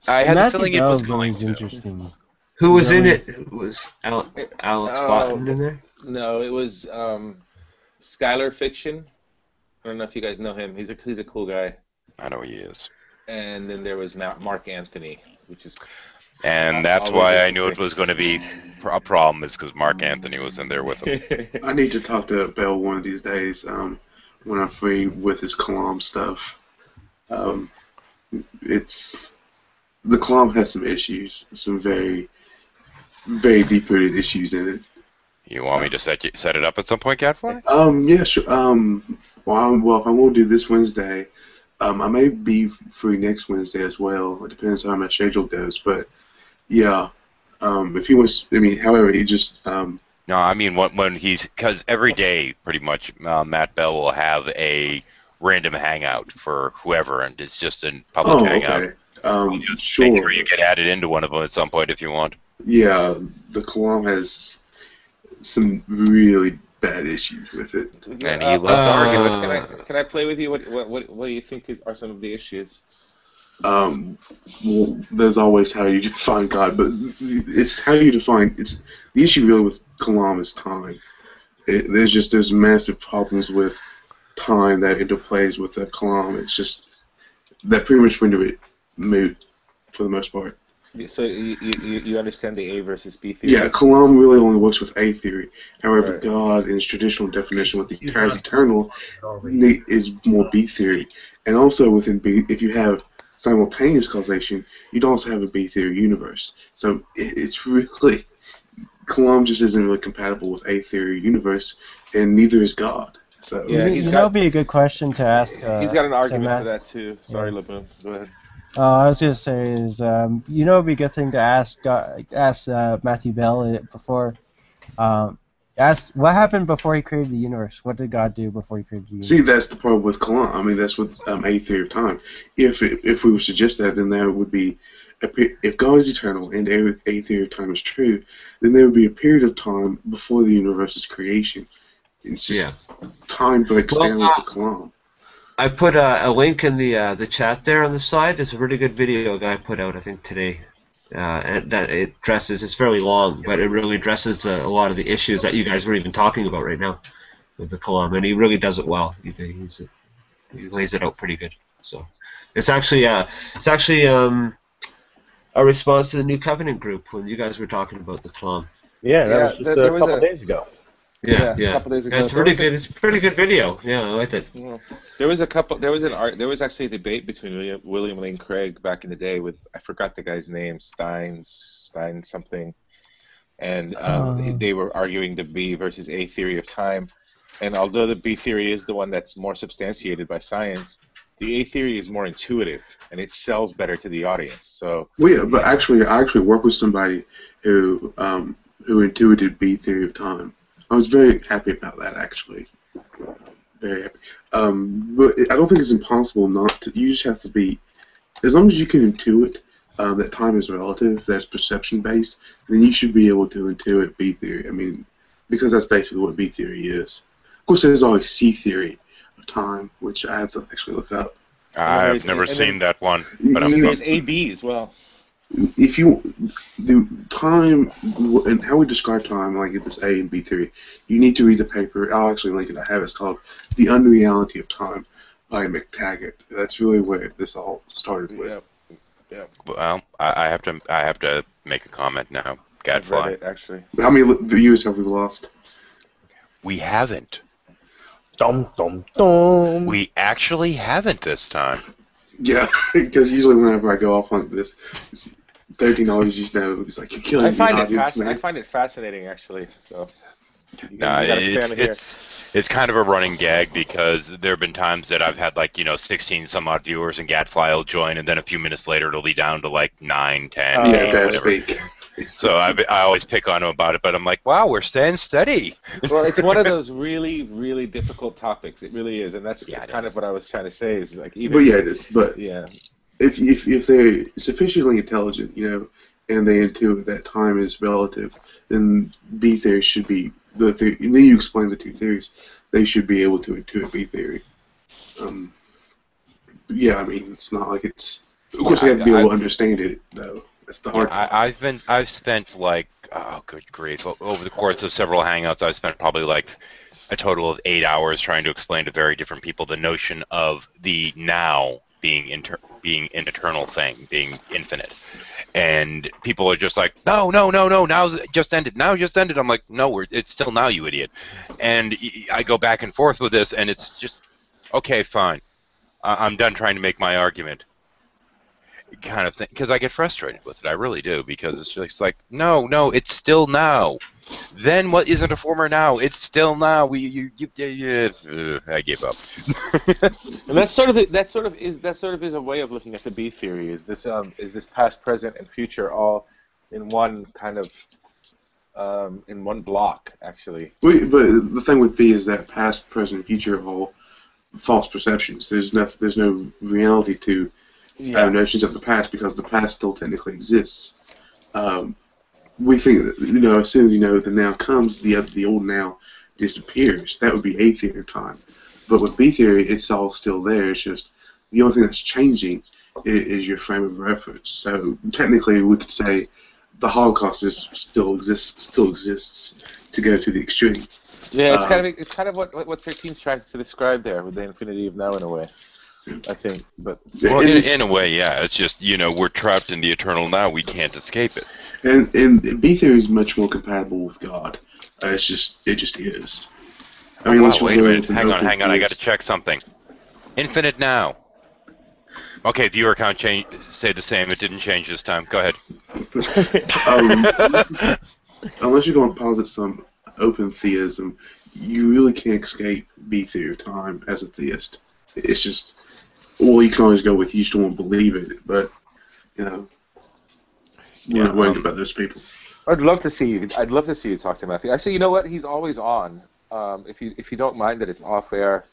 I had Matthew the feeling it was Bell's going always to. interesting. Who was in it? Was Alex Botton in there? No, it was Skylar Fiction. I don't know if you guys know him. He's a cool guy. I know he is. And then there was Mark Anthony, which is. And that's why I knew it was going to be a problem, is because Mark Anthony was in there with him. I need to talk to Bell one of these days when I'm free with his Kalam stuff. The Kalam has some issues, some very very deep-rooted issues in it. You want me to set it up at some point, Gadfly? Yeah, sure. Well, if I won't do this Wednesday, I may be free next Wednesday as well. It depends on how my schedule goes. But yeah, if he wants, I mean, however, he just. No, I mean when he's because every day pretty much Matt Bell will have a random hangout for whoever, and it's just a public hangout. Okay. Just Sure. make sure you get added into one of them at some point if you want. Yeah, the Kalam has some really bad issues with it. And he loves arguing. Can I play with you? What do you think are some of the issues? Well, there's always how you define God, but it's how you define. It's the issue really with Kalam is time. There's massive problems with time that interplays with the Kalam. It's just that pretty much render it moot for the most part. So you understand the A versus B theory? Yeah, Kalam really only works with A theory. However, right. God, in its traditional definition with the as eternal, is more B theory. And also within B, if you have simultaneous causation, you'd also have a B theory universe. So it's really, Kalam just isn't really compatible with A theory universe, and neither is God. So yeah, that would be a good question to ask. He's got an argument for that too. Sorry, yeah. Laboon. Go ahead. I was gonna say is it'd be a good thing to ask Matthew Bell before. Ask what happened before he created the universe. What did God do before he created the universe? See, that's the problem with Kalam. I mean, that's with A theory of time. If we would suggest that, then there would be if God is eternal and A theory of time is true, then there would be a period of time before the universe's creation. It's just time breaks down with the Kalam. I put a link in the chat there on the side. It's a really good video a guy put out, I think, today. And that it addresses, it's fairly long, but it really addresses a lot of the issues that you guys were even talking about right now with the Kalam, and he really does it well. He lays it out pretty good. So it's actually a response to the New Covenant group when you guys were talking about the Kalam. Yeah, that was just a couple days ago. Yeah. A couple days ago. Yeah, it's pretty good. It's a pretty good video. Yeah, I liked it. Yeah. There was actually a debate between William Lane Craig back in the day with, I forgot the guy's name, Stein something, and they were arguing the B versus A theory of time. And although the B theory is the one that's more substantiated by science, the A theory is more intuitive and it sells better to the audience. So. Well, yeah, but actually, I worked with somebody who intuited B theory of time. I was very happy about that, actually. Very happy. But I don't think it's impossible not to. You just have to be, as long as you can intuit that time is relative, that's perception-based, then you should be able to intuit B theory. I mean, because that's basically what B theory is. Of course, there's always C theory of time, which I have to actually look up. I've never seen that one. But there's AB as well. If the time and how we describe time, like this A and B theory, you need to read the paper. I'll actually link it. I have it. It's called "The Unreality of Time" by McTaggart. That's really where this all started with. Yeah. Well, I have to make a comment now. Gadfly. It, actually. How many viewers have we lost? We haven't. Dum dum dum. We actually haven't this time. Yeah, because usually whenever I go off on this, it's $13, you know, it's like you're killing the audience, man. I find it fascinating, actually. So, no, it's kind of a running gag because there have been times that I've had 16 some odd viewers and Gadfly will join, and then a few minutes later it'll be down to 9, 10, 8, whatever. So I always pick on him about it, but I'm like, wow, we're staying steady. Well, it's one of those really, really difficult topics. It really is, and that's kind of what I was trying to say. Is even. But yeah, it is. But yeah, if they're sufficiently intelligent, and they intuit that time is relative, then B theory should be the theory. And then you explain the two theories. They should be able to intuit B theory. Yeah, I mean, it's not like it's. Of course, they have to be able to understand it, though. That's the hard part. I've spent oh good grief, over the course of several hangouts, I've spent probably a total of 8 hours trying to explain to very different people the notion of the now being an eternal thing, being infinite. And people are just like, no, now's just ended. Now just ended. I'm like, no, it's still now, you idiot. And I go back and forth with this, and it's just, okay, fine. I'm done trying to make my argument. kind of thing, because I get frustrated with it. I really do, because it's just like, no, it's still now. Then what isn't a former now? It's still now. I gave up. And that sort of is a way of looking at the B theory. Is this past, present, and future all in one kind of in one block, actually? But the thing with B is that past, present, future are all false perceptions. There's no reality to our notions of the past, because the past still technically exists. We think that, as soon as the now comes, the old now disappears. That would be A theory of time. But with B theory, it's all still there. It's just the only thing that's changing is your frame of reference. So technically, we could say the Holocaust still exists to go to the extreme. Yeah, it's kind of what 13's trying to describe there with the infinity of now, in a way. I think, but well, in a way, yeah. It's just we're trapped in the eternal now. We can't escape it. And B theory is much more compatible with God. It just is. I mean, wait a minute. Hang on. I got to check something. Infinite now. Okay, viewer count say the same. It didn't change this time. Go ahead. Unless you're going to posit some open theism, you really can't escape B theory of time as a theist. It's just, well, you can always go with you just don't believe it, but we're not worried about those people. I'd love to see you. I'd love to see you talk to Matthew. Actually, you know what? He's always on. If you don't mind that it's off air,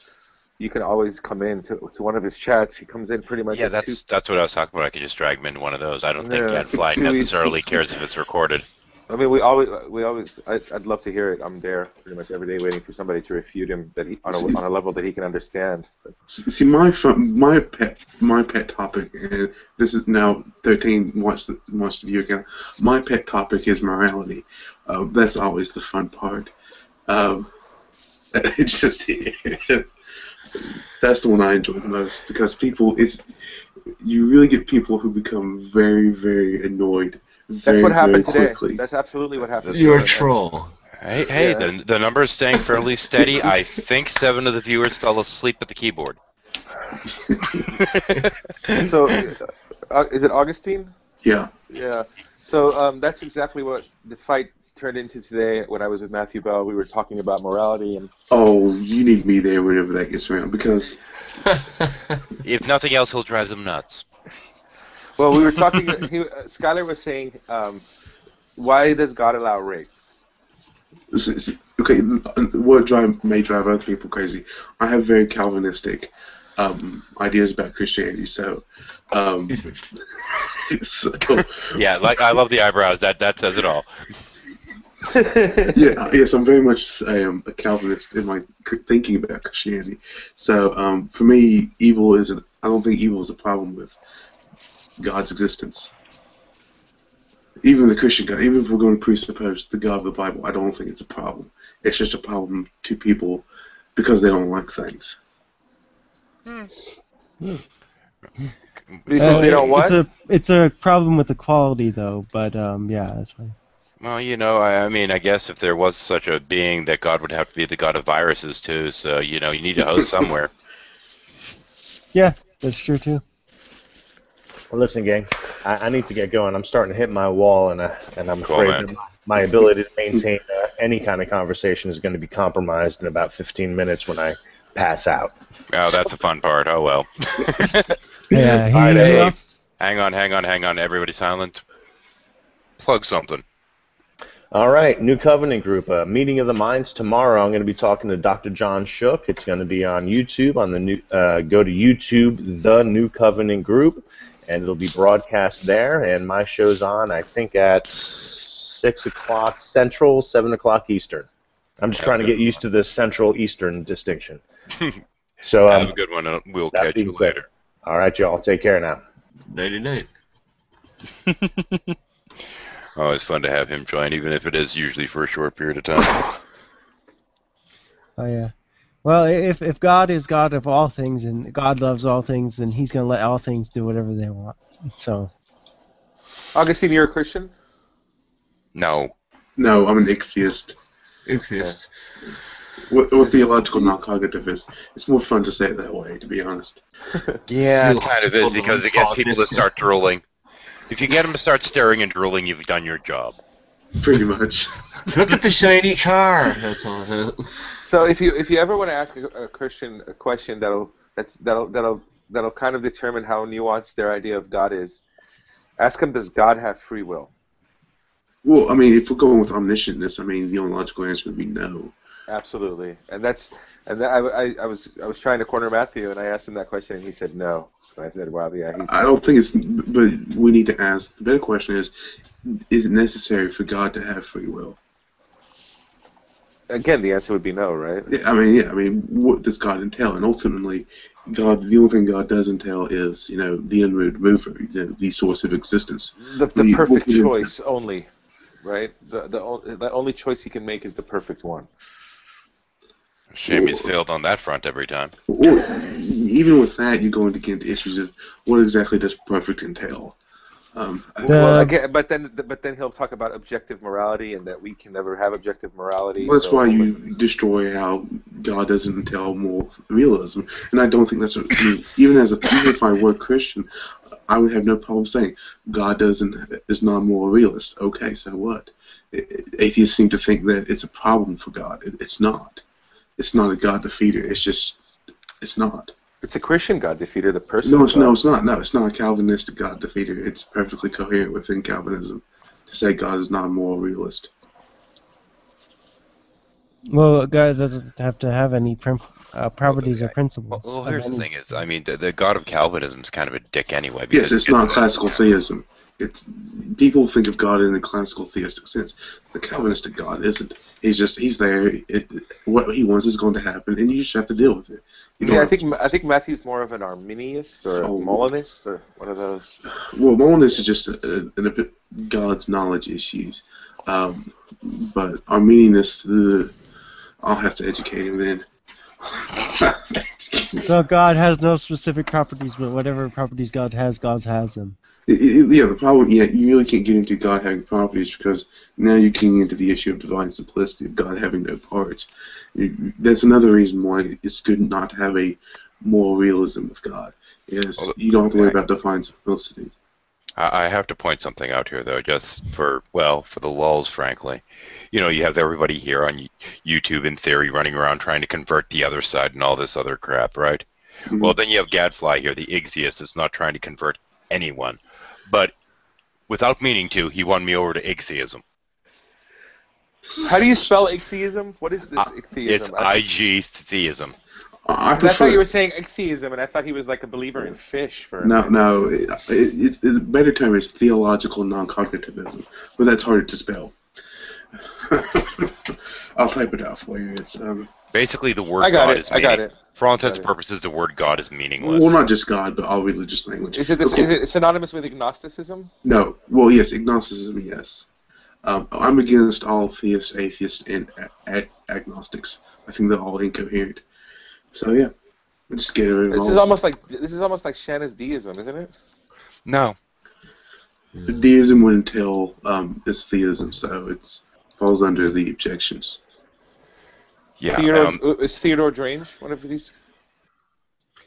you can always come in to one of his chats. He comes in pretty much. Yeah, that's what I was talking about. I could just drag him into one of those. I don't think Gadfly necessarily cares if it's recorded. I mean, we always. I'd love to hear it. I'm there pretty much every day, waiting for somebody to refute him on a level that he can understand. See, my pet topic, and this is now 13 wants to view again. My pet topic is morality. That's always the fun part. It's just that's the one I enjoy the most, because you really get people who become very, very annoyed. That's what happened today. Quickly. That's absolutely what happened. You're a troll. Hey, the number is staying fairly steady. I think 7 of the viewers fell asleep at the keyboard. So, is it Augustine? Yeah. Yeah. So that's exactly what the fight turned into today. When I was with Matthew Bell, we were talking about morality and. Oh, you need me there whenever that gets around, because. If nothing else, he'll drive them nuts. Well, we were talking. Skylar was saying, why does God allow rape? Okay, what may drive other people crazy. I have very Calvinistic ideas about Christianity, so. Yeah, like I love the eyebrows. That says it all. Yes, I'm very much a Calvinist in my thinking about Christianity. So for me, evil isn't. I don't think evil is a problem with God's existence. Even the Christian God, even if we're going to presuppose the God of the Bible, I don't think it's a problem. It's just a problem to people because they don't like things. Because they don't what? It's a problem with the quality, though. But yeah, that's fine. Well, I mean, I guess if there was such a being, that God would have to be the god of viruses too. So you need a host somewhere. Yeah, that's true too. Well, listen, gang, I need to get going. I'm starting to hit my wall, and I'm Cool, afraid man. that my ability to maintain any kind of conversation is going to be compromised in about 15 minutes when I pass out. Oh, that's the fun part. Oh well. Yeah, All right, hey, Hang on. Everybody silent. Plug something. all right, New Covenant Group, Meeting of the Minds tomorrow. I'm going to be talking to Dr. John Shook. It's going to be on YouTube. On the new, go to YouTube, The New Covenant Group, and it'll be broadcast there. And my show's on, I think, at 6 o'clock Central, 7 o'clock Eastern. I'm just trying to get used to the Central Eastern distinction. So Have a good one, and we'll catch you later. All right, y'all. Take care now. Nighty-night. Oh, it's fun to have him join, even if it is usually for a short period of time. Oh yeah. Well, if God is God of all things and God loves all things, then He's gonna let all things do whatever they want. So. Augustine, you're a Christian? No. No, I'm an atheist. Atheist. What theological non-cognitivists? It's more fun to say it that way, to be honest. Yeah, it kind of is, because it gets people to start drooling. If you get them to start staring and drooling, you've done your job. Pretty much. Look at the shiny car. That's all. So if you ever want to ask a Christian a question that'll kind of determine how nuanced their idea of God is, ask them, does God have free will? Well, I mean, if we're going with omniscientness, I mean, the only logical answer would be no. Absolutely, I was trying to corner Matthew, and I asked him that question, and he said no. So I said, well, yeah. I don't think it's, but we need to ask. The better question is it necessary for God to have free will? Again, the answer would be no, right? I mean, what does God entail? And ultimately, the only thing God does entail is, the unmoved mover, the source of existence. The perfect choice only, right? The only choice he can make is the perfect one. Shame he's failed on that front every time. Or, even with that, you're going to get into issues of what exactly does perfect entail. Again, but then he'll talk about objective morality and that we can never have objective morality. Well, that's why you destroy how God doesn't entail moral realism, and I don't think that's. Even if I were Christian, I would have no problem saying God is not a moral realist. Okay, so what? Atheists seem to think that it's a problem for God. It's not. It's not a God defeater. It's not. It's a Christian God defeater, the person. No, it's not. No, it's not a Calvinistic God defeater. It's perfectly coherent within Calvinism to say God is not a moral realist. Well, God doesn't have to have any properties or principles. Well, here's the thing: is I mean, the God of Calvinism is kind of a dick anyway. Yes, it's not classical theism. People think of God in the classical theistic sense. The Calvinistic God isn't. He's there. What he wants is going to happen, and you just have to deal with it. I think Matthew's more of an Arminianist or a Molinist or one of those. Well, Molinist is just God's knowledge issues, but Arminianist, I'll have to educate him then. So God has no specific properties, but whatever properties God has them. Yeah, the problem, you really can't get into God having properties because now you're getting into the issue of divine simplicity, of God having no parts. That's another reason why it's good not to have a moral realism with God. Is you don't have to worry about divine simplicity. I have to point something out here, though, just for the lulz, frankly. You have everybody here on YouTube, in theory, running around trying to convert the other side and all this other crap, right? Mm-hmm. Well, then you have Gadfly here, the ichtheist, that's not trying to convert anyone. But without meaning to, he won me over to ichtheism. How do you spell ichtheism? What is this ichtheism? It's I-G-theism. I thought you were saying ichtheism, and I thought he was like a believer in fish. No. It's a better term is theological non-cognitivism, but that's harder to spell. I'll type it out for you. It's basically the word God is meaningless. I got it. For all intents and purposes, the word God is meaningless. Well, not just God, but all religious language. Is it synonymous with agnosticism? No. Well, yes, agnosticism, yes. I'm against all theists, atheists, and agnostics. I think they're all incoherent. So yeah, just get it involved. This is almost like Shanna's deism, isn't it? No. Deism would entail it's theism, so it falls under the objections. Yeah. Is Theodore Drange one of these?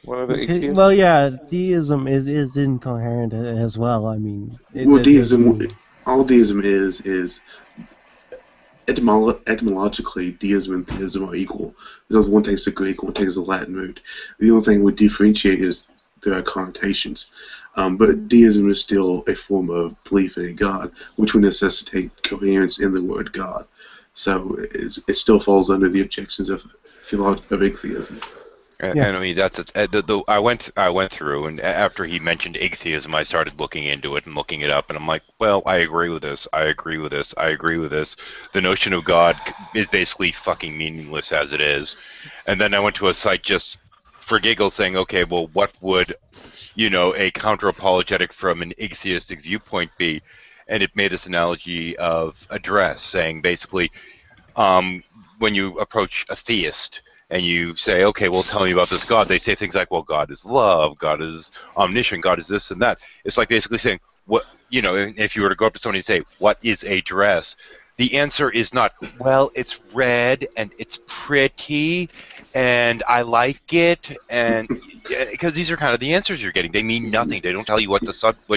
One of the atheists? Well, yeah, deism is incoherent as well. I mean, all deism is etymologically, deism and theism are equal because one takes the Greek, one takes the Latin root. The only thing we differentiate is their connotations. But deism is still a form of belief in a God, which would necessitate coherence in the word God. So it still falls under the objections of ichtheism. And I mean that's it. I went through, and after he mentioned ichtheism, I started looking into it and looking it up, and I'm like, well, I agree with this. I agree with this. I agree with this. The notion of God is basically fucking meaningless as it is. And then I went to a site just for giggles, saying, okay, well, what would a counter-apologetic from an ichtheistic viewpoint be? And it made this analogy of a dress, saying basically, when you approach a theist and you say, okay, well, tell me about this God, they say things like, well, God is love, God is omniscient, God is this and that. It's like basically saying, what, if you were to go up to somebody and say, what is a dress? the answer is not, well, it's red and it's pretty and I like it, and because these are kind of the answers you're getting. They mean nothing. They don't tell you what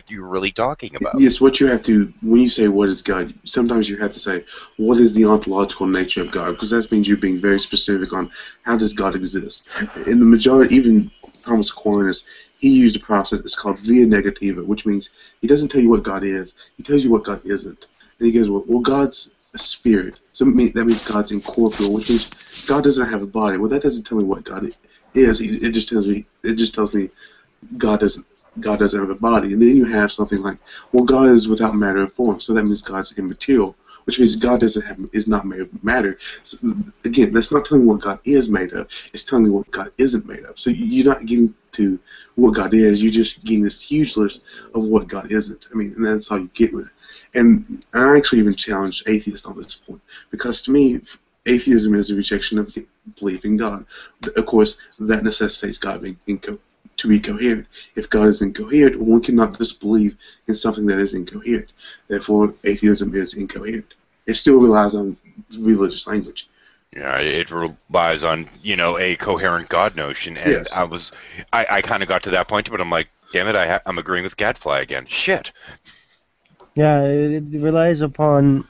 you're really talking about. Yes, what you have to, when you say what is God, sometimes you have to say what is the ontological nature of God, because that means you're being very specific on how does God exist. In the majority, even Thomas Aquinas, he used a process that's called via negativa, which means he doesn't tell you what God is, he tells you what God isn't. And he goes, well, God's a spirit, so that means God's incorporeal, which means God doesn't have a body. Well, that doesn't tell me what God is. It just tells me God doesn't have a body. And then you have something like, well, God is without matter and form, so that means God's immaterial, which means God is not made of matter. So, again, that's not telling me what God is made of. It's telling me what God isn't made of. So you're not getting to what God is. You're just getting this huge list of what God isn't. I mean, and that's all you get with it. And I actually even challenge atheists on this point, because to me, atheism is a rejection of belief in God. Of course, that necessitates God being to be coherent. If God is incoherent, one cannot disbelieve in something that is incoherent. Therefore, atheism is incoherent. It still relies on religious language. Yeah, it relies on, a coherent God notion. And yes. I kind of got to that point, but I'm like, damn it, I'm agreeing with Gadfly again. Shit. Yeah, it relies upon.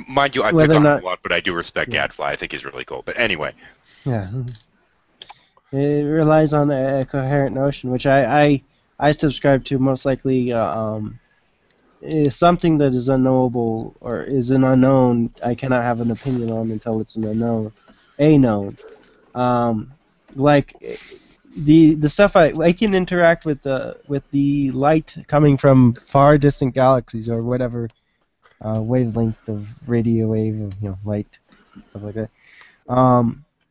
Mind you, I pick on him a lot, but I do respect Gadfly. I think he's really cool. But anyway. Yeah. It relies on a coherent notion, which I subscribe to. Most likely, is something that is unknowable or is an unknown. I cannot have an opinion on until it's an unknown, a known. Like the stuff I can interact with the light coming from far distant galaxies or whatever wavelength of radio wave of light, stuff like that.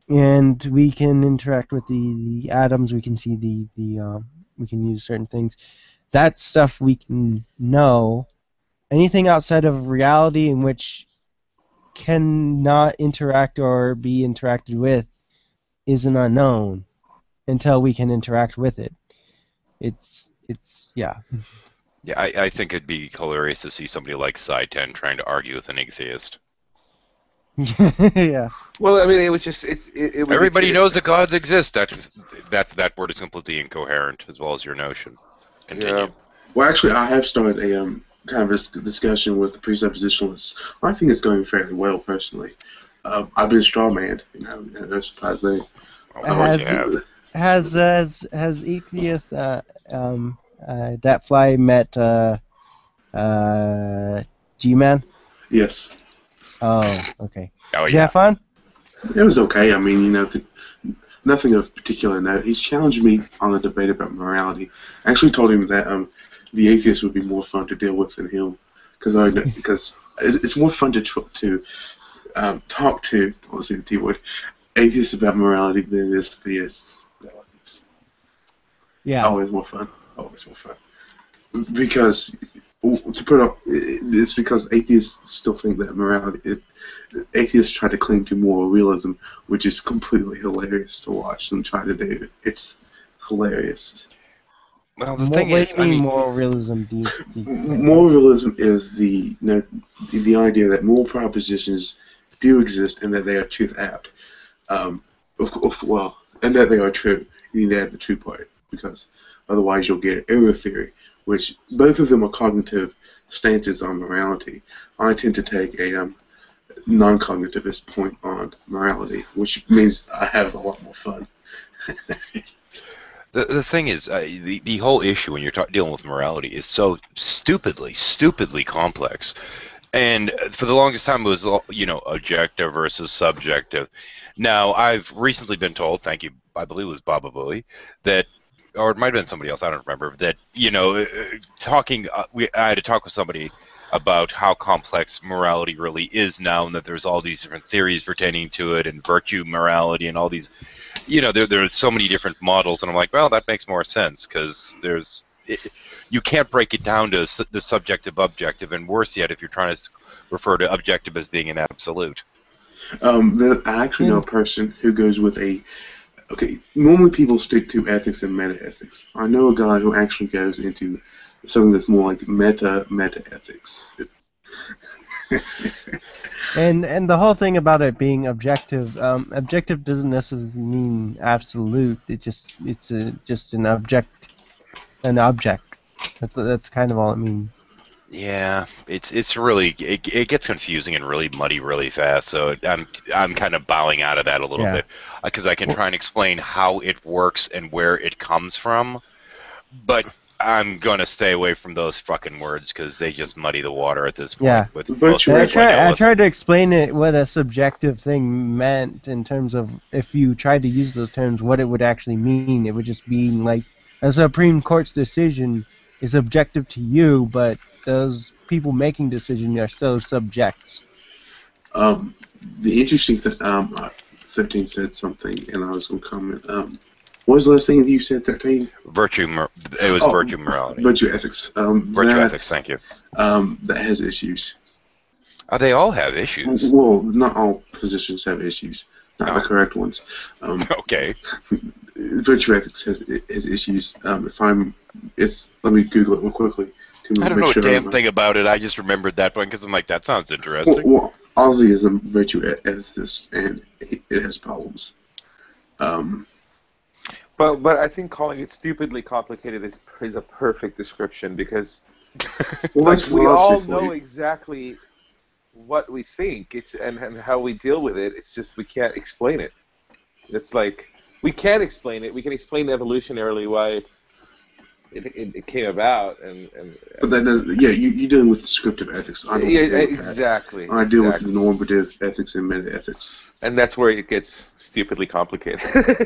And we can interact with the atoms. We can see we can use certain things. That stuff we can know. Anything outside of reality in which cannot interact or be interacted with is an unknown until we can interact with it. It's yeah. Yeah, I think it'd be hilarious to see somebody like Sci-10 trying to argue with an atheist. Yeah. Well, I mean, it was just everybody knows that gods exist. That word is completely incoherent, as well as your notion. Continue. Yeah. Well, actually, I have started a kind of a discussion with the presuppositionalists. I think it's going fairly well, personally. I've been strawmanned, no surprise there. Has atheist Datfly met G-Man? Yes. Oh, okay. Oh, Did you have fun? It was okay. I mean, nothing of particular note. He's challenged me on a debate about morality. I actually told him that the atheist would be more fun to deal with than him, because it's more fun to talk to, let's say the T word, atheists about morality than it is theists. Yeah. Always more fun. Always more fun. Because it's because atheists still think that morality. Atheists try to cling to moral realism, which is completely hilarious to watch them try to do. It's hilarious. Well, the thing is, moral realism. Moral realism is the idea that moral propositions do exist and that they are truth out. And that they are true. You need to add the true part, because otherwise you'll get error theory, which both of them are cognitive stances on morality. I tend to take a non-cognitivist point on morality, which means I have a lot more fun. The thing is, the whole issue when you're dealing with morality is so stupidly complex. And for the longest time it was, objective versus subjective. Now, I've recently been told, thank you, I believe it was Baba Booey, that, or it might have been somebody else, I don't remember, that, I had to talk with somebody about how complex morality really is now, and that there's all these different theories pertaining to it, and virtue morality, and all these, there's so many different models, and I'm like, well, that makes more sense, because you can't break it down to the subjective objective, and worse yet, if you're trying to refer to objective as being an absolute. I actually know a person who goes with normally people stick to ethics and meta-ethics. I know a guy who actually goes into something that's more like meta-ethics. And the whole thing about it being objective, objective doesn't necessarily mean absolute. It's just an object. That's kind of all it means. Yeah, it's really it gets confusing and really muddy really fast. So I'm kind of bowing out of that a little bit because I can try and explain how it works and where it comes from, but I'm gonna stay away from those fucking words because they just muddy the water at this point. Yeah. With I tried to explain it what a subjective thing meant in terms of if you tried to use those terms, what it would actually mean. It would just be like a Supreme Court's decision is objective to you, but those people making decisions are still subjects. The interesting thing, 13 said something, and I was going to comment. What was the last thing that you said, 13? Virtue morality. Virtue ethics. Virtue ethics, thank you. That has issues. They all have issues. Well, not all positions have issues. Not the correct ones. Okay. Virtue ethics has issues. Let me Google it real quickly. I don't know a damn thing about it. I just remembered that one because I'm like, that sounds interesting. Well, Ozzy is a virtue ethicist, and it has problems. But I think calling it stupidly complicated is a perfect description because we all know exactly what we think and how we deal with it. It's just we can't explain it. It's like we can explain it. We can explain evolutionarily why it came about, but that doesn't. Yeah, you're dealing with descriptive ethics. I don't exactly. I deal with normative ethics and meta-ethics. And that's where it gets stupidly complicated.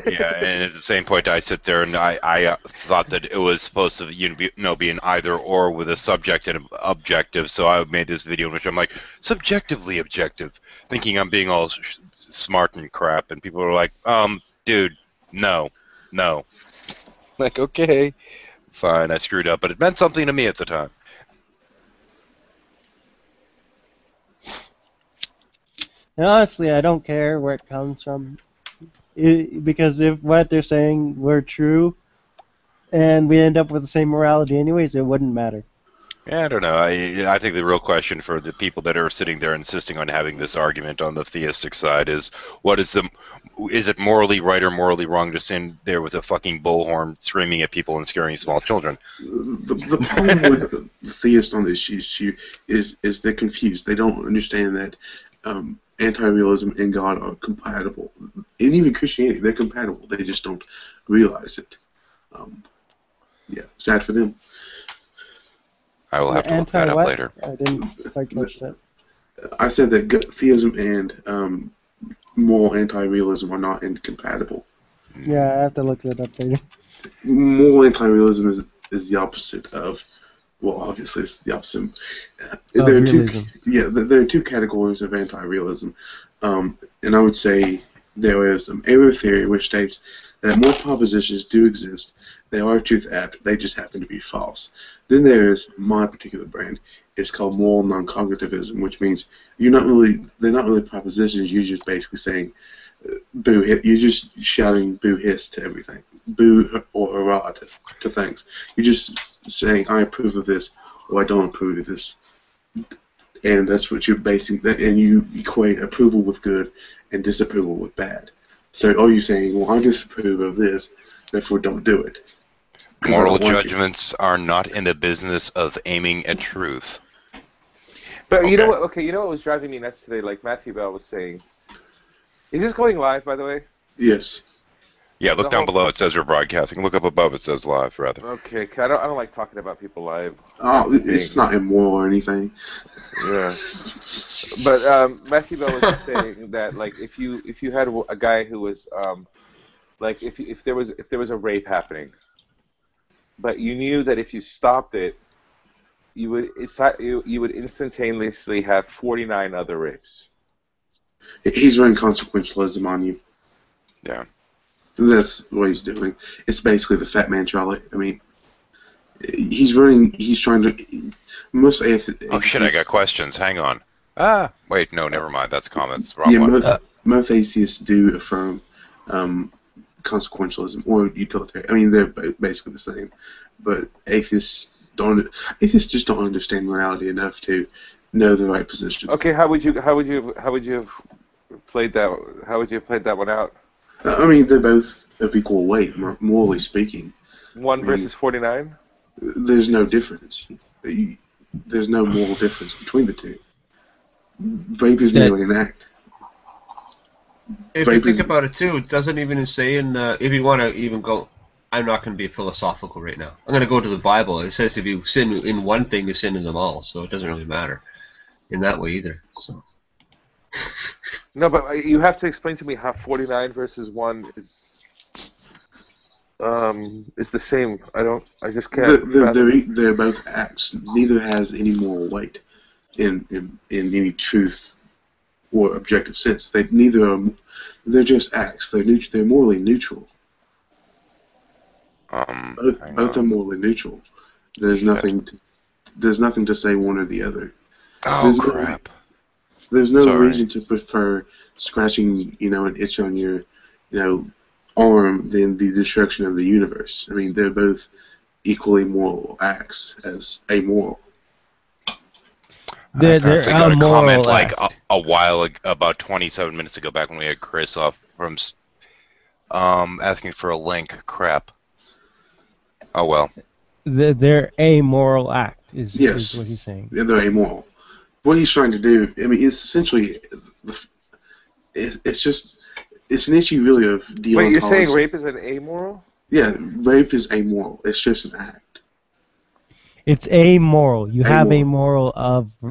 Yeah, and at the same point, I sit there and I thought that it was supposed to be an either or with a subject and objective. So I made this video in which I'm like subjectively objective, thinking I'm being all smart and crap, and people are like, dude, no. Like, okay. Fine, I screwed up, but it meant something to me at the time. And honestly, I don't care where it comes from, because if what they're saying were true, and we end up with the same morality anyways, it wouldn't matter. Yeah, I don't know. I think the real question for the people that are sitting there insisting on having this argument on the theistic side is, is it morally right or morally wrong to stand there with a fucking bullhorn screaming at people and scaring small children? The problem with the theists on this issue is they're confused. They don't understand that anti-realism and God are compatible. And even Christianity, they're compatible. They just don't realize it. Yeah, sad for them. I will have to look that up later. I didn't quite catch that. I said that theism and moral anti-realism are not incompatible. Yeah, I have to look that up later. Moral anti-realism is the opposite of, well, obviously it's the opposite. There are two categories of anti-realism, and I would say there is error theory, which states that more propositions do exist. They are truth-apt. They just happen to be false. Then there is my particular brand. It's called moral non-cognitivism, which means they're not really propositions. You're just basically saying boo. You're just shouting boo hiss to everything, boo or hurrah to things. You're just saying I approve of this or I don't approve of this, and that's what you're basing that. And you equate approval with good and disapproval with bad. So are you saying, well, I disapprove of this, therefore don't do it? Moral judgments are not in the business of aiming at truth. But you know what? Okay, you know what was driving me nuts today? Like Matthew Bell was saying. Is this going live, by the way? Yes. Yeah, look down below. It says we're broadcasting. Look up above. It says live, rather. Okay, I don't like talking about people live. Oh, it's not immoral or anything. Yeah. But Matthew Bell was just saying that, like, if you had a guy who was like if there was a rape happening, but you knew that if you stopped it, you would instantaneously have 49 other rapes. He's running consequentialism on you. Yeah. That's what he's doing. It's basically the fat man trolley. I mean, he's trying to. Most atheists. Oh shit! I got questions. Hang on. Wait, no, never mind. That's comments. Wrong one. Most atheists do affirm consequentialism or utilitarian. I mean, they're basically the same. But atheists just don't understand morality enough to know the right position. Okay, how would you have played that? How would you have played that one out? I mean, they're both of equal weight, morally speaking. 1 versus 49. There's no difference. There's no moral difference between the two. Rape is merely an act. If you think about it too, it doesn't even say in the, if you want to even go, I'm not going to be philosophical right now. I'm going to go to the Bible. It says if you sin in one thing, you sin in them all. So it doesn't really matter in that way either. So. No, but you have to explain to me how 49 versus 1 is the same. I just can't. They're both acts. Neither has any moral weight in any truth or objective sense. They're just acts. They're morally neutral. Both are morally neutral. There's nothing to say one or the other. Oh, crap. There's no reason to prefer scratching, an itch on your, arm than the destruction of the universe. I mean, they're both equally moral acts as amoral. I got a comment like a while ago, about 27 minutes ago, back when we had Chris off from asking for a link. Crap. Oh well. They're amoral act is what he's saying. Yeah, they're amoral. What he's trying to do, I mean, it's essentially, it's an issue really of deontology. Wait, you're saying rape is an amoral? Yeah, rape is amoral. It's just an act. It's amoral. You have amoral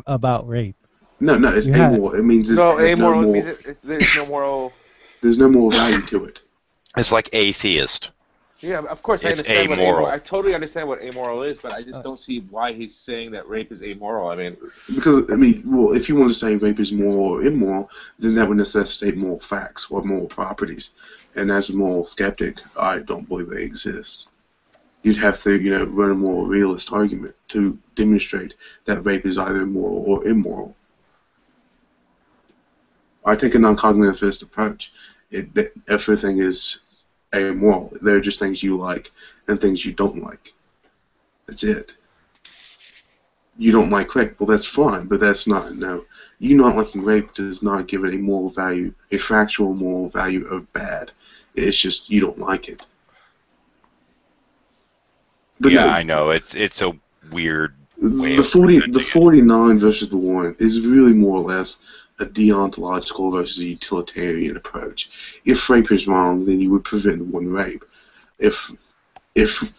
about rape. No, it's amoral. It means amoral means there's no moral. There's no moral value to it. It's like atheist. Yeah, of course I understand amoral. I totally understand what amoral is, but I just don't see why he's saying that rape is amoral. I mean, because if you want to say rape is moral or immoral, then that would necessitate moral facts or moral properties. And as a moral skeptic, I don't believe they exist. You'd have to, run a more realist argument to demonstrate that rape is either moral or immoral. I take a non-cognitivist approach. Everything is amoral. They're just things you like and things you don't like. That's it. You don't like rape. Well, that's fine, but that's not, you not liking rape does not give it a moral value, a factual moral value of bad. It's just you don't like it. But yeah, I know. It's a weird way the 49 versus the 1 is really more or less a deontological versus a utilitarian approach. If rape is wrong, then you would prevent the 1 rape. It's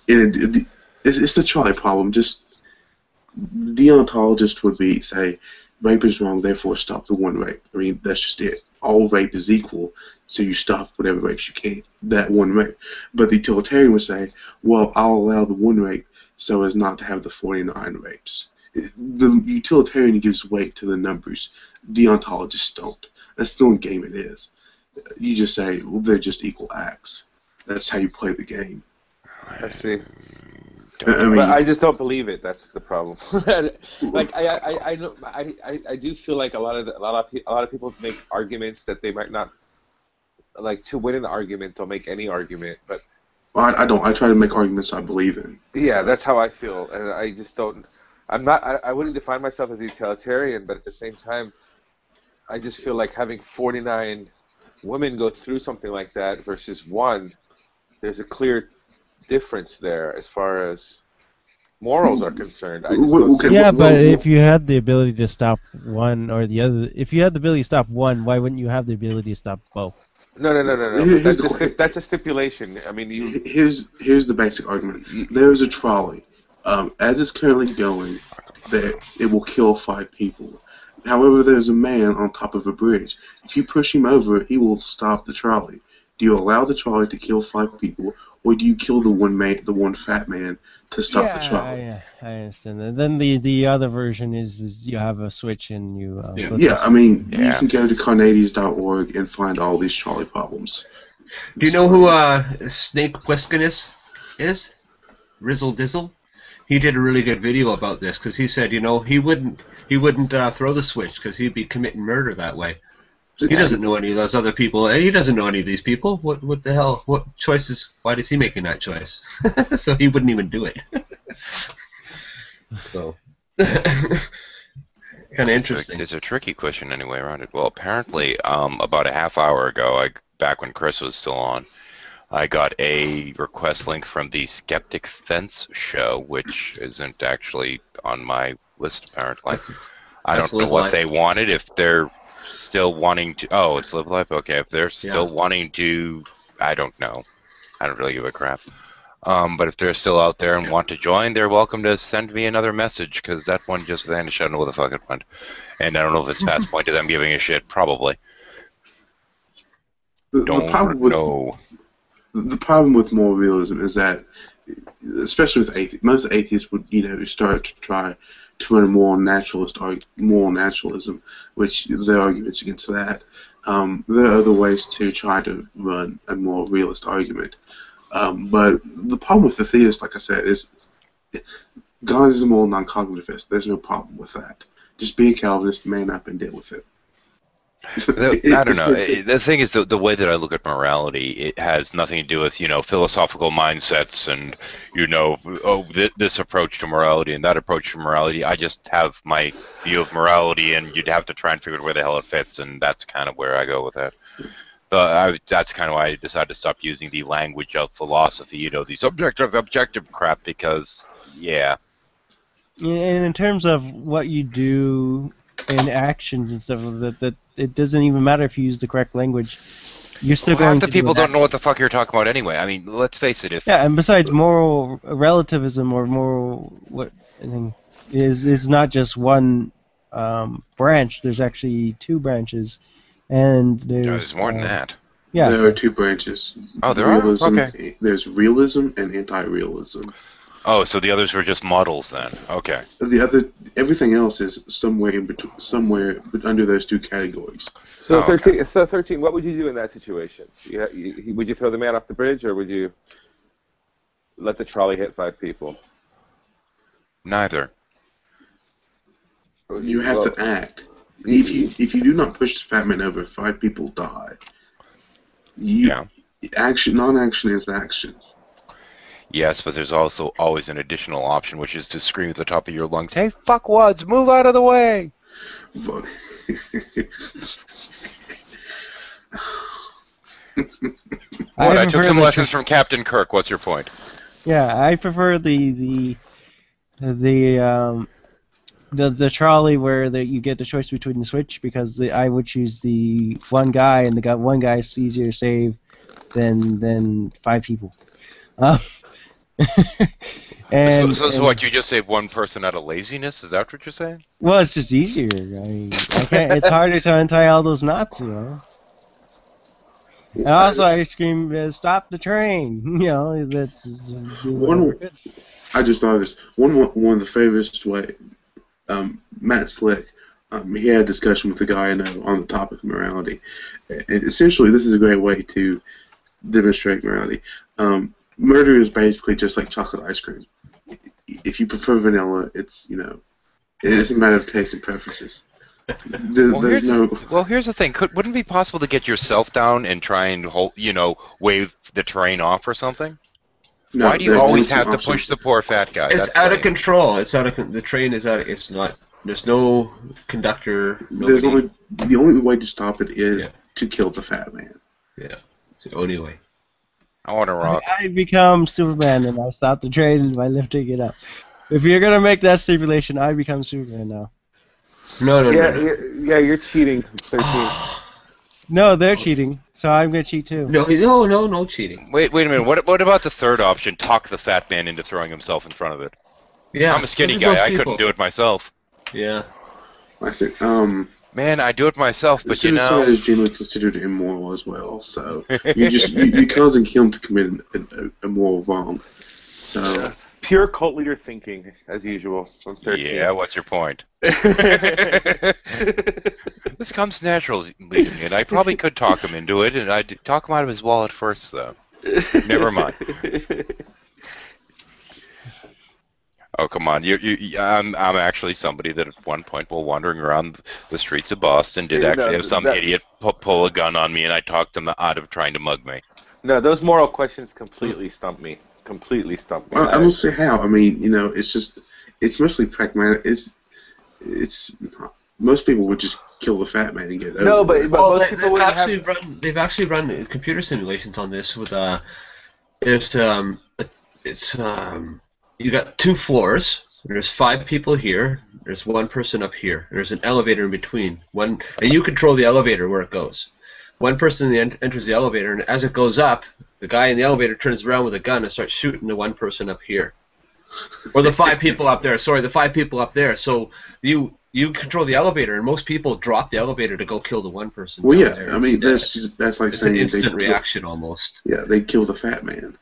the Charlie problem. Just the deontologist would say, rape is wrong, therefore stop the 1 rape. I mean, that's just it. All rape is equal, so you stop whatever rapes you can. That 1 rape. But the utilitarian would say, well, I'll allow the 1 rape so as not to have the 49 rapes. The utilitarian gives weight to the numbers. Deontologists don't. That's the only game it is. You just say, well, they're just equal acts. That's how you play the game. I see. But I just don't believe it. That's the problem. Like I do feel like a lot of people make arguments that they might not like. To win an argument, they'll make any argument. But I don't. I try to make arguments I believe in. Yeah, that's how I feel, and I just don't. I'm not. I wouldn't define myself as a utilitarian, but at the same time, I just feel like having 49 women go through something like that versus 1, there's a clear difference there as far as morals are concerned. I just but if you had the ability to stop one or the other, if you had the ability to stop one, why wouldn't you have the ability to stop both? No. That's a stipulation. I mean, here's the basic argument. There is a trolley. As it's currently going, that it will kill 5 people. However, there's a man on top of a bridge. If you push him over, he will stop the trolley. Do you allow the trolley to kill 5 people, or do you kill the one fat man to stop the trolley? Yeah, I understand that. Then the other version is you have a switch and you. You can go to Carneades.org and find all these trolley problems. Do you know who Snake Plissken is? Rizzle Dizzle? He did a really good video about this because he said, he wouldn't throw the switch because he'd be committing murder that way. He doesn't know any of those other people, and he doesn't know any of these people. What the hell? What choices? Why is he making that choice? So he wouldn't even do it. So. kind of interesting. It's a tricky question anyway around it. Well, apparently, about a half hour ago, back when Chris was still on, I got a request link from the Skeptic Fence show, which isn't actually on my list apparently. I don't know what they wanted. If they're still wanting to, oh, it's Live Life. Okay, if they're still wanting to, I don't know. I don't really give a crap. But if they're still out there and want to join, they're welcome to send me another message, because that one just vanished. I don't know where the fuck it went. And I don't know if it's past point to them giving a shit. Probably. The problem with more realism is that, especially with atheists, most atheists would, start to try to run a more naturalism, which there are arguments against that. There are other ways to try to run a more realist argument. But the problem with the theist, like I said, is God is a moral non-cognitivist. There's no problem with that. Just be a Calvinist, man up, and deal with it. I don't know. The thing is, the way that I look at morality, it has nothing to do with, philosophical mindsets and, this approach to morality and that approach to morality. I just have my view of morality, and you'd have to try and figure out where the hell it fits, and that's kind of where I go with that. That's kind of why I decided to stop using the language of philosophy, the subjective crap, because, yeah. And in terms of what you do in actions and stuff, that it doesn't even matter if you use the correct language. You're still going to. Half the people don't know what the fuck you're talking about anyway. I mean, let's face it. And besides, moral relativism or moral is not just one branch. There's actually two branches, and there's more than that. Yeah, there are two branches. Oh, there are. Okay. There's realism and anti-realism. Oh, so the others were just models then. Okay. Everything else is somewhere under those two categories. So 13. What would you do in that situation? Would you throw the man off the bridge, or would you let the trolley hit 5 people? Neither. You have to act. If you do not push the fat man over, 5 people die. Non-action is action. Yes, but there's also always an additional option, which is to scream at the top of your lungs, "Hey, fuckwads, move out of the way!" I took some lessons from Captain Kirk. What's your point? Yeah, I prefer the trolley where you get the choice between the switch, because I would choose the one guy, and the one guy is easier to save than 5 people. So what? You just save one person out of laziness? Is that what you're saying? Well, it's just easier. I mean, it's harder to untie all those knots, And also, I scream, "Stop the train!" That's I just thought of this. One of the favorite way. Matt Slick. He had a discussion with a guy I know on the topic of morality. And essentially, this is a great way to demonstrate morality. Murder is basically just like chocolate ice cream. If you prefer vanilla, it's a matter of taste and preferences. Well, here's the thing. Wouldn't it be possible to get yourself down and try and wave the train off or something? No, why do you always have to push the poor fat guy? It's out of control. The train is out. It's not. There's no conductor. The only way to stop it is to kill the fat man. Yeah, it's the only way. I want to rock. I become Superman, and I stop the train by lifting it up. If you're gonna make that stipulation, I become Superman now. No. You're cheating, 13. No, they're cheating, so I'm gonna cheat too. No cheating. Wait a minute. What about the third option? Talk the fat man into throwing himself in front of it. Yeah. I'm a skinny guy. I couldn't do it myself. Yeah. I think. Man, I do it myself, but suicide is generally considered immoral as well. So you're causing him to commit a moral wrong. So pure cult leader thinking, as usual, from 13. Yeah, what's your point? This comes naturally, and I probably could talk him into it, and I'd talk him out of his wallet first, though. Never mind. Oh, come on. I'm actually somebody that at one point, while wandering around the streets of Boston, did actually have some idiot pull a gun on me, and I talked him out of trying to mug me. No, those moral questions completely stump me. I don't see how. I mean, it's mostly pragmatic. It's most people would just kill the fat man and get over No, it. but Well, most people wouldn't have. they've actually run computer simulations on this with there's you got 2 floors. There's 5 people here. There's 1 person up here. There's an elevator in between. And you control the elevator where it goes. 1 person enters the elevator, and as it goes up, the guy in the elevator turns around with a gun and starts shooting the 1 person up here, or the 5 people up there. Sorry, the 5 people up there. So you control the elevator, and most people drop the elevator to go kill the 1 person. Well, down yeah, there I mean instead. that's like It's saying an instant they reaction almost. Yeah, they kill the fat man.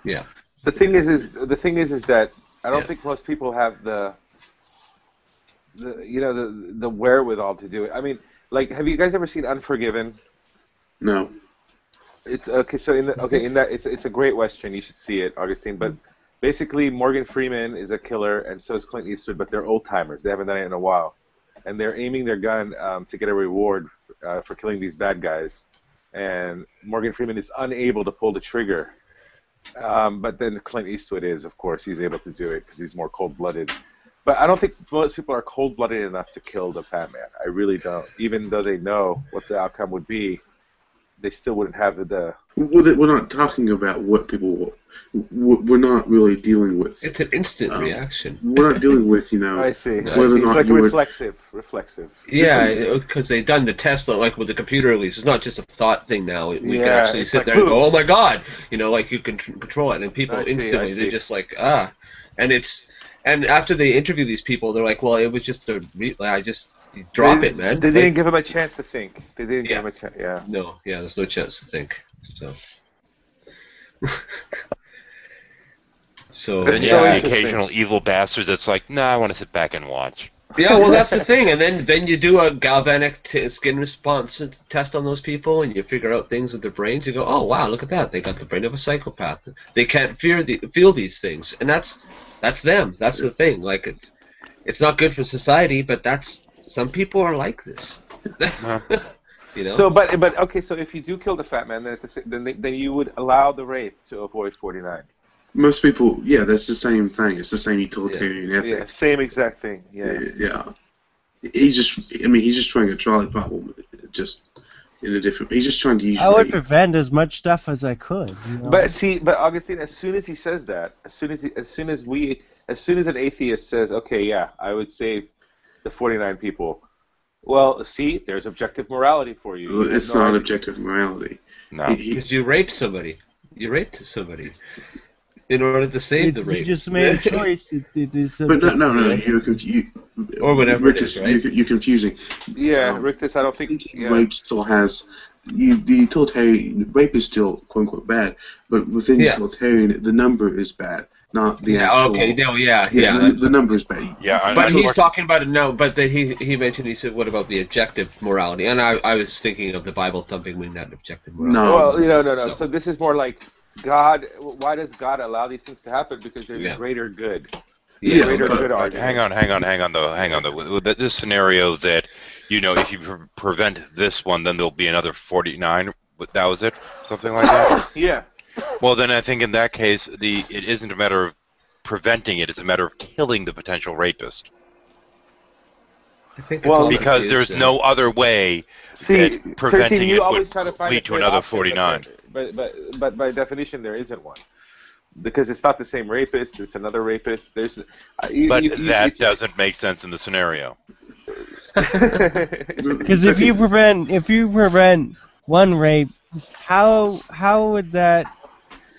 Yeah. The thing is that I don't think most people have the wherewithal to do it. I mean, like, have you guys ever seen Unforgiven? No. It's okay. So in that it's a great Western. You should see it, Augustine. But basically, Morgan Freeman is a killer, and so is Clint Eastwood. But they're old timers. They haven't done it in a while, and they're aiming their gun to get a reward for killing these bad guys. And Morgan Freeman is unable to pull the trigger. But then Clint Eastwood is, of course, he's able to do it because he's more cold-blooded. But I don't think most people are cold-blooded enough to kill the Fat Man. I really don't. Even though they know what the outcome would be, they still wouldn't have the... Well, we're not talking about what people... We're not really dealing with... It's an instant reaction. We're not dealing with, I see. whether or It's not like you would... reflexive. Yeah, because they've done the test, like with the computer release. It's not just a thought thing now. We can actually it's sit like, there and go, "Oh my God!" Like you can control it, and people I see. instantly they're just like, And after they interview these people, they're like, "Well, it was just drop it, man." They didn't give him a chance to think. They didn't give him a chance. Yeah. No, there's no chance to think. So. Then It's you so have the interesting. occasional evil bastard that's like, nah, I want to sit back and watch. Yeah, well, that's the thing, and then you do a galvanic skin response test on those people, and you figure out things with their brains. You go, oh wow, look at that! They got the brain of a psychopath. They can't feel these things, and that's them. That's the thing. Like it's not good for society, but some people are like this. So, but okay. So if you do kill the Fat Man, then you would allow the rape to avoid 49. Most people, yeah, that's the same thing. It's the same utilitarian ethic. Yeah, same exact thing. Yeah. Yeah. He's just trying a trolley problem, just in a different. He's just trying to use. I would prevent as much stuff as I could. But Augustine, as soon as he says that, as soon as an atheist says, okay, yeah, I would save the 49 people. Well, see, there's objective morality for you. Well, it's not objective morality. No. Because you raped somebody. You raped somebody. In order to save the rape. You just made a choice. But no, you're confused. Or whatever it is, right? You're confusing. Yeah, Rictus, I don't think... Rape still has... the utilitarian... Rape is still, quote-unquote, bad, but within utilitarian, the number is bad, not the actual... Okay, no, yeah. The number is bad. Yeah, but he's talking about it now, but he mentioned, he said, what about the objective morality? And I was thinking of the Bible-thumping when not objective morality. No. No. So this is more like... God, why does God allow these things to happen? Because there's a greater good. Greater good argument. Hang on though. With this scenario that, if you prevent this one, then there'll be another 49. That was it? Something like that? Yeah. Well, then I think in that case, it isn't a matter of preventing it, it's a matter of killing the potential rapist. I think because there's no other way that preventing 13, you it always would try to find lead to another option, 49. But by definition, there isn't one. Because it's not the same rapist, it's another rapist. That doesn't make sense in the scenario. Because if you prevent one rape, how would that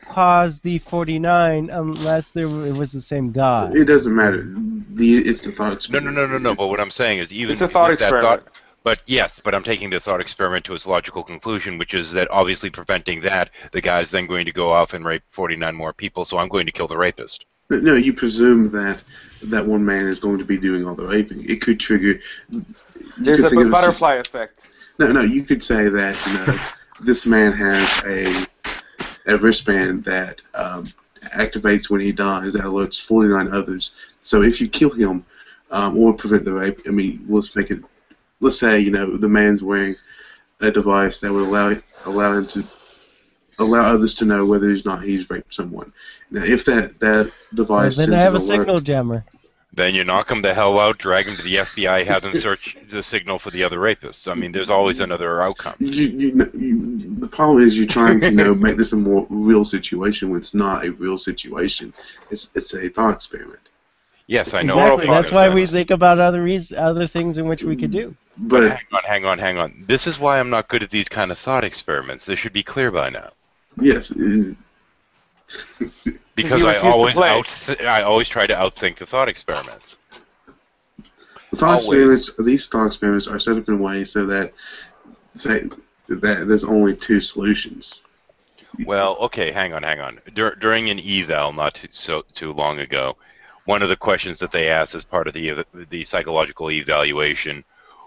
cause the 49 unless it was the same God? It doesn't matter. It's the thought experiment. No. But what I'm saying is even it's a thought experiment. But I'm taking the thought experiment to its logical conclusion, which is that obviously preventing that, the guy's then going to go off and rape 49 more people, so I'm going to kill the rapist. No, you presume that one man is going to be doing all the raping. It could trigger... There's a butterfly effect. No, you could say that this man has a wristband that activates when he dies that alerts 49 others. So if you kill him or prevent the rape, let's say the man's wearing a device that would allow him to allow others to know whether or not he's raped someone. Now, if that device then I have a signal jammer. Then you knock them the hell out, drag them to the FBI, have them search the signal for the other rapists. I mean, there's always another outcome. The problem is you're trying to make this a more real situation when it's not a real situation. It's a thought experiment. Yes, I know. Exactly. That's why we think about other things in which we could do. But hang on. This is why I'm not good at these kind of thought experiments. They should be clear by now. Yes. Because I always try to outthink the thought experiments. These thought experiments are set up in ways so that there's only two solutions. Well, okay, hang on. During an eval not too long ago, one of the questions that they asked as part of the psychological evaluation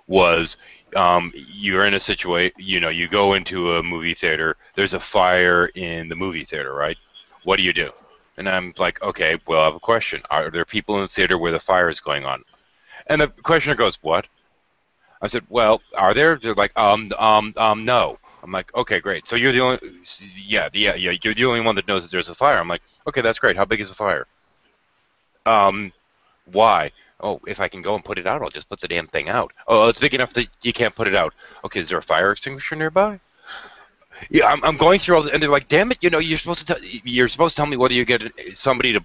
was, you're in a situation, you go into a movie theater, there's a fire in the movie theater, right? What do you do? And I'm like, okay, well, I have a question. Are there people in the theater where the fire is going on? And the questioner goes, what? I said, well, are there? They're like, no. I'm like, okay, great. So you're the only, you're the only one that knows that there's a fire. I'm like, okay, that's great. How big is the fire? Why? Oh, if I can go and put it out, I'll just put the damn thing out. Oh, it's big enough that you can't put it out. Okay, is there a fire extinguisher nearby? Yeah, I'm going through all this, and they're like, damn it, you're supposed to tell me whether you get somebody to,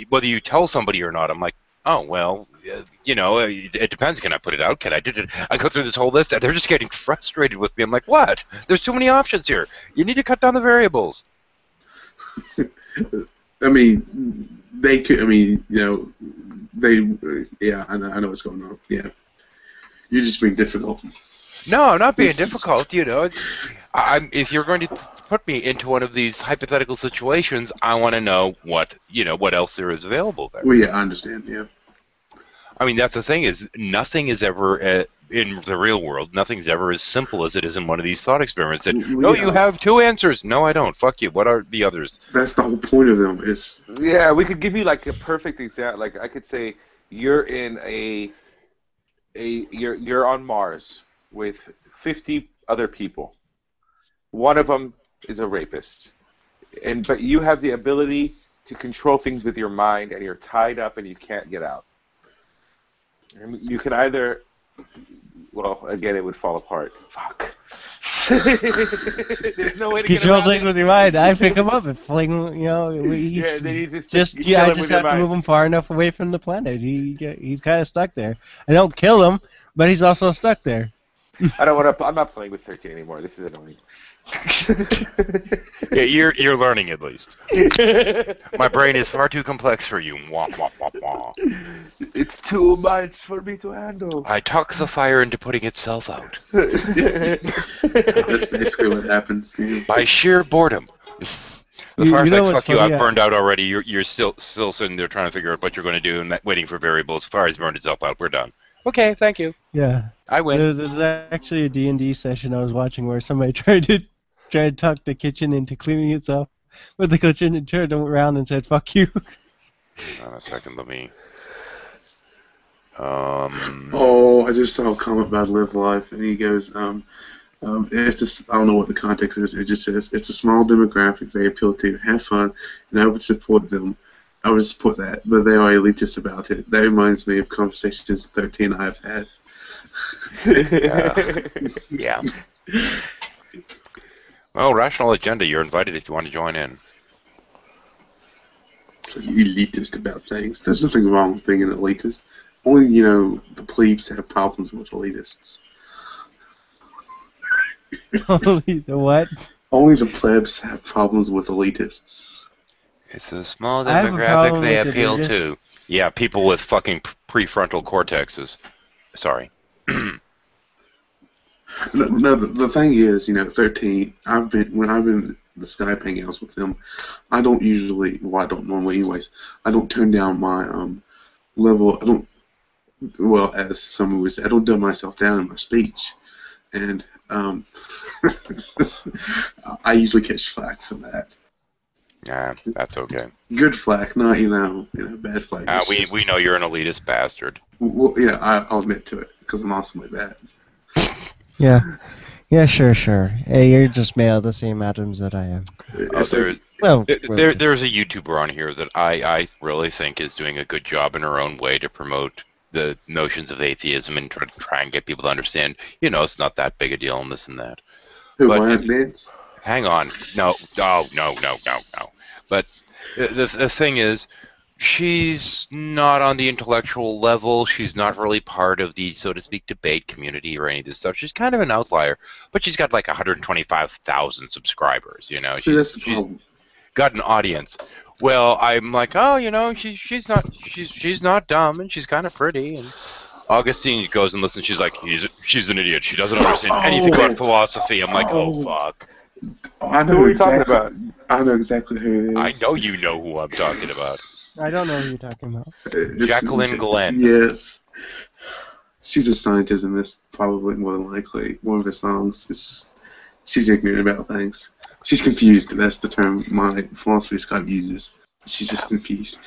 whether you tell somebody or not. I'm like, oh, well, it depends. Can I put it out? Can I do it? I go through this whole list, and they're just getting frustrated with me. I'm like, what? There's too many options here. You need to cut down the variables. I mean, they could, I know what's going on. Yeah. You're just being difficult. No, I'm not being difficult. If you're going to put me into one of these hypothetical situations, I want to know what else there is available there. Well, yeah, I understand. Yeah. I mean, that's the thing is, nothing is ever in the real world. Nothing's ever as simple as it is in one of these thought experiments. That you have two answers. No, I don't. Fuck you. What are the others? That's the whole point of them. Yeah, we could give you like a perfect example. Like I could say, you're in you're on Mars with 50 other people. One of them is a rapist, but you have the ability to control things with your mind, and you're tied up and you can't get out. And you can either, well, again, it would fall apart. Fuck. There's no way to control things with your mind. I pick him up and fling. Then you just I just have to move him far enough away from the planet. He's kind of stuck there. I don't kill him, but he's also stuck there. I don't want to. I'm not playing with 13 anymore. This is annoying. Yeah, you're learning at least. My brain is far too complex for you. Wah, wah, wah, wah. It's too much for me to handle. I talk the fire into putting itself out. That's basically what happens. Yeah. By sheer boredom. The fire's like, fuck you, I've burned out already. You're still sitting there trying to figure out what you're going to do and waiting for variables. The fire's burned itself out. We're done. Okay, thank you. Yeah. I win. There's actually a D&D session I was watching where somebody tried to talk the kitchen into cleaning itself, but the kitchen turned around and said, fuck you. A second, let me... I just saw a comment about Live Life, and he goes, it's just, I don't know what the context is, it just says, it's a small demographic they appeal to, have fun, and I would support them. I would support that, but they are elitist about it. That reminds me of conversations 13 I've had. Yeah. Well, Rational Agenda, you're invited if you want to join in. It's like elitist about things. There's nothing wrong with being an elitist. Only, the plebes have problems with elitists. Only the what? Only the plebs have problems with elitists. It's a small demographic they appeal to. Yeah, people with fucking prefrontal cortexes. Sorry. No, the thing is, 13. When I've been the Skype hangouts with them, I don't usually. Well, I don't normally, anyways. I don't turn down my level. I don't. Well, as someone would say, I don't dumb myself down in my speech, and I usually catch flack for that. Yeah, that's okay. Good flack, not bad flack. We know you're an elitist bastard. Well, I'll admit to it because I'm awesome like that. Yeah, Yeah, sure. Hey, you're just made out of the same atoms that I am. There's a YouTuber on here that I really think is doing a good job in her own way to promote the notions of atheism and try and get people to understand, it's not that big a deal and this and that. Who, Wyatt Nance? Hang on. No. But the thing is, she's not on the intellectual level. She's not really part of the, so to speak, debate community or any of this stuff. She's kind of an outlier, but she's got like 125,000 subscribers. She's got an audience. Well, I'm like, she's not dumb and she's kind of pretty. And Augustine goes and listens. She's like, she's an idiot. She doesn't understand anything about philosophy. I'm like, oh fuck. I know who you're talking about. I know exactly who it is. I know you know who I'm talking about. I don't know who you're talking about. Jacqueline Glenn. Yes. She's a scientism. Probably more than likely. One of her songs she's ignorant about things. She's confused. That's the term my philosophy Scott uses. She's just confused.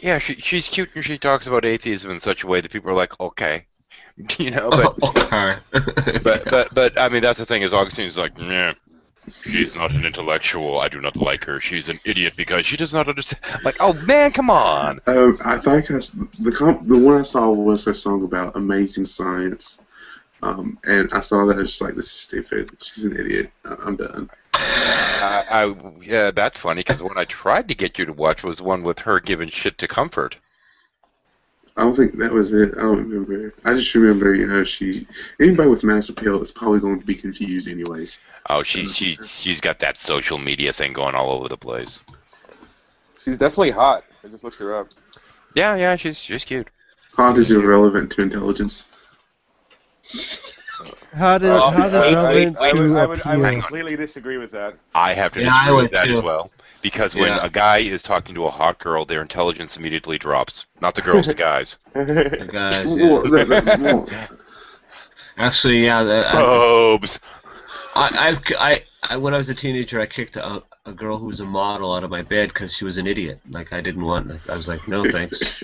Yeah, she's cute and she talks about atheism in such a way that people are like, okay. But but I mean, that's the thing is Augustine's like, nah, she's not an intellectual. I do not like her. She's an idiot because she does not understand. Like, oh man, come on. I think the one I saw was her song about amazing science, and I saw that I was just like, this is stupid. She's an idiot. I'm done. Yeah, that's funny because the one I tried to get you to watch was one with her giving shit to Comfort. I don't think that was it. I don't remember. I just remember, anybody with mass appeal is probably going to be confused anyways. Oh, she's got that social media thing going all over the place. She's definitely hot. I just looked her up. Yeah, she's cute. Hot is irrelevant to intelligence. How does relevant to I appeal? would completely disagree with that. I have to disagree with that as well. Because when a guy is talking to a hot girl, their intelligence immediately drops. Not the girls, the guys. The guys, yeah. Actually, yeah. Bobes. I when I was a teenager, I kicked a girl who was a model out of my bed because she was an idiot. Like, I didn't want. I was like, no, thanks.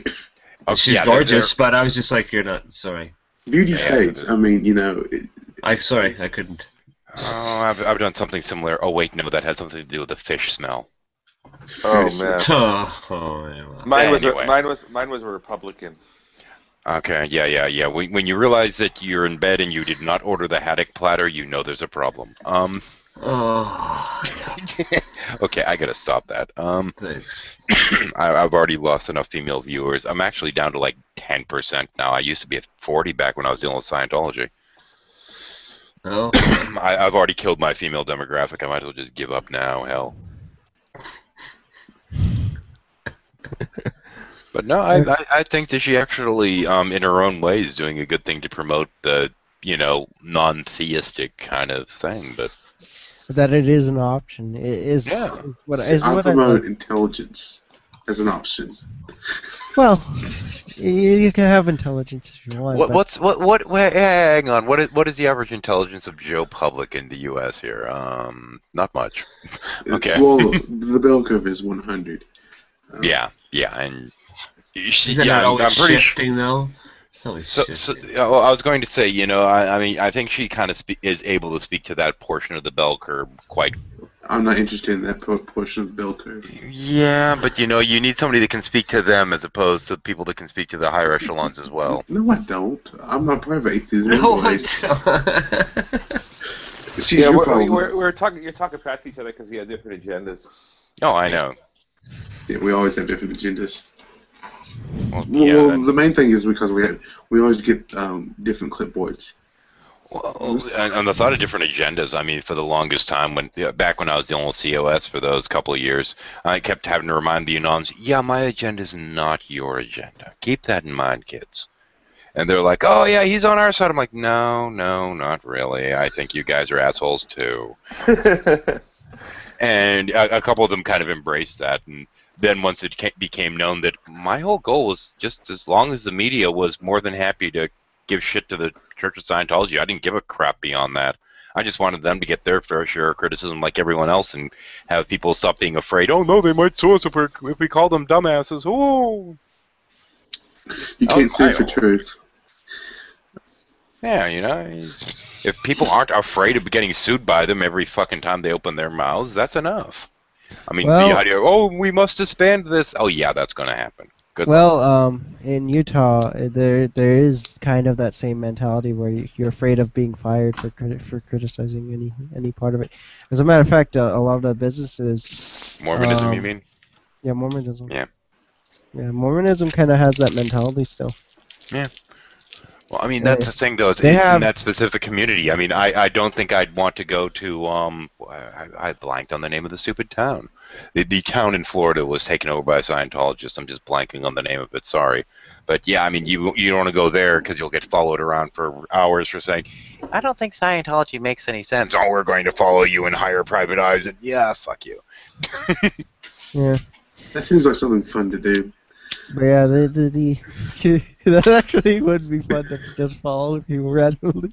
She's gorgeous, but I was just like, you're not. Sorry. Beauty fades. I mean, I couldn't. Oh, I've done something similar. Oh wait, no, that had something to do with the fish smell. Oh man. Mine was a Republican. Okay, yeah. When you realize that you're in bed and you did not order the haddock platter, you know there's a problem. Okay, I gotta stop that. Thanks. I've already lost enough female viewers. I'm actually down to like 10% now. I used to be at 40 back when I was dealing with Scientology. Oh. I've already killed my female demographic. I might as well just give up now. Hell. But no, I think that she actually, in her own way, is doing a good thing to promote the, non-theistic kind of thing. But that it is an option. It is. Yeah. I promote intelligence as an option. Well, you can have intelligence if you want. Hang on. What is the average intelligence of Joe Public in the U.S. here? Not much. Okay. Well, the bell curve is 100. Yeah, and Isn't that always shifting though? So, I was going to say, I think she kind of is able to speak to that portion of the bell curve quite. I'm not interested in that portion of the bell curve. Yeah, but you need somebody that can speak to them as opposed to people that can speak to the higher echelons as well. No, I don't. I'm not part of atheism. No, I don't. We're talking. You're talking past each other because we have different agendas. Oh, I know. Yeah, we always have different agendas. Well, the main thing is because we always get different clipboards. Well, and the thought of different agendas, I mean, for the longest time, back when I was dealing with COS for those couple of years, I kept having to remind the Unons, my agenda is not your agenda. Keep that in mind, kids. And they're like, oh, yeah, he's on our side. I'm like, no, not really. I think you guys are assholes, too. And a couple of them kind of embraced that. And then once it became known that my whole goal was just as long as the media was more than happy to give shit to the Church of Scientology, I didn't give a crap beyond that. I just wanted them to get their fair share of criticism like everyone else and have people stop being afraid. Oh, no, they might sue us if we call them dumbasses. Oh. You can't sue for truth. Yeah, you know, if people aren't afraid of getting sued by them every fucking time they open their mouths, that's enough. I mean, Well- the idea, oh, we must disband this. Oh, yeah, that's going to happen. Good luck. Well, in Utah, there is kind of that same mentality where you're afraid of being fired for criticizing any part of it. As a matter of fact, a lot of the businesses. Mormonism, you mean? Yeah, Mormonism. Yeah. Yeah, Mormonism kind of has that mentality still. Yeah. Well, I mean, that's the thing, though. It's they in have- that specific community. I mean, I don't think I'd want to go to, I blanked on the name of the stupid town. The town in Florida was taken over by a Scientologist. I'm just blanking on the name of it, sorry. But yeah, I mean, you don't want to go there because you'll get followed around for hours for saying, I don't think Scientology makes any sense. Oh, we're going to follow you and hire private eyes. And yeah, fuck you. Yeah. That seems like something fun to do. But yeah, that actually would be fun to just follow people randomly.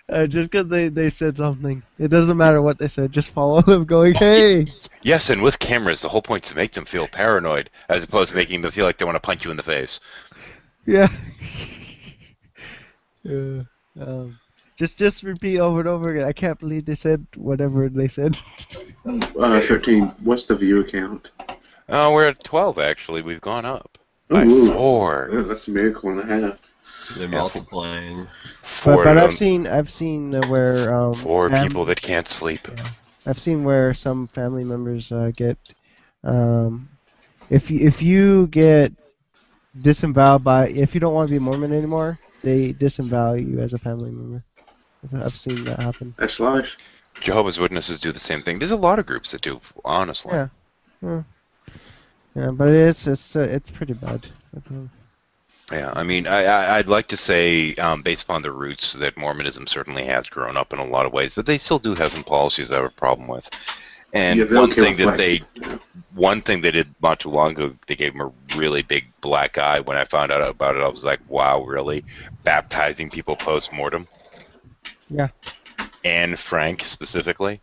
Just because they said something. It doesn't matter what they said, just follow them going, hey! Yes, and with cameras, the whole point is to make them feel paranoid, as opposed to making them feel like they want to punch you in the face. Yeah. Just repeat over and over again. I can't believe they said whatever they said. 13. What's the view count? Oh, we're at 12, actually. We've gone up by Ooh. 4. Yeah, that's a miracle and a half. They're multiplying. But I've seen where 4 people that can't sleep. I've seen where some family members get if you get disemboweled by, if you don't want to be Mormon anymore, they disembowel you as a family member. I've seen that happen. That's life. Jehovah's Witnesses do the same thing. There's a lot of groups that do, honestly. Yeah. Yeah, but it's pretty bad. Yeah, I mean, I'd like to say, based upon the roots, that Mormonism certainly has grown up in a lot of ways, but they still do have some policies I have a problem with. And one thing they did not too long ago, they gave them a really big black eye. When I found out about it, I was like, wow, really? Baptizing people post-mortem? Yeah. Anne Frank, specifically?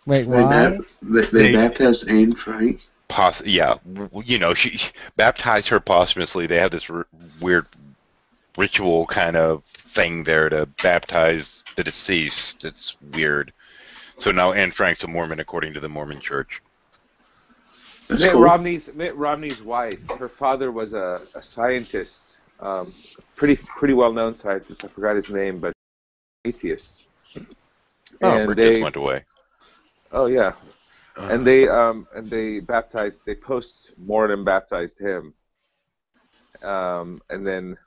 Wait, why? They baptized Anne Frank? Yeah, you know, she baptized her posthumously. They have this weird ritual kind of thing there to baptize the deceased. It's weird. So now Anne Frank's a Mormon, according to the Mormon Church. That's Mitt cool. Romney's wife. Her father was a scientist, pretty well-known scientist. I forgot his name, but atheist. Oh, Rick just went away. Oh yeah. And they baptized. They post-mortem baptized him, and then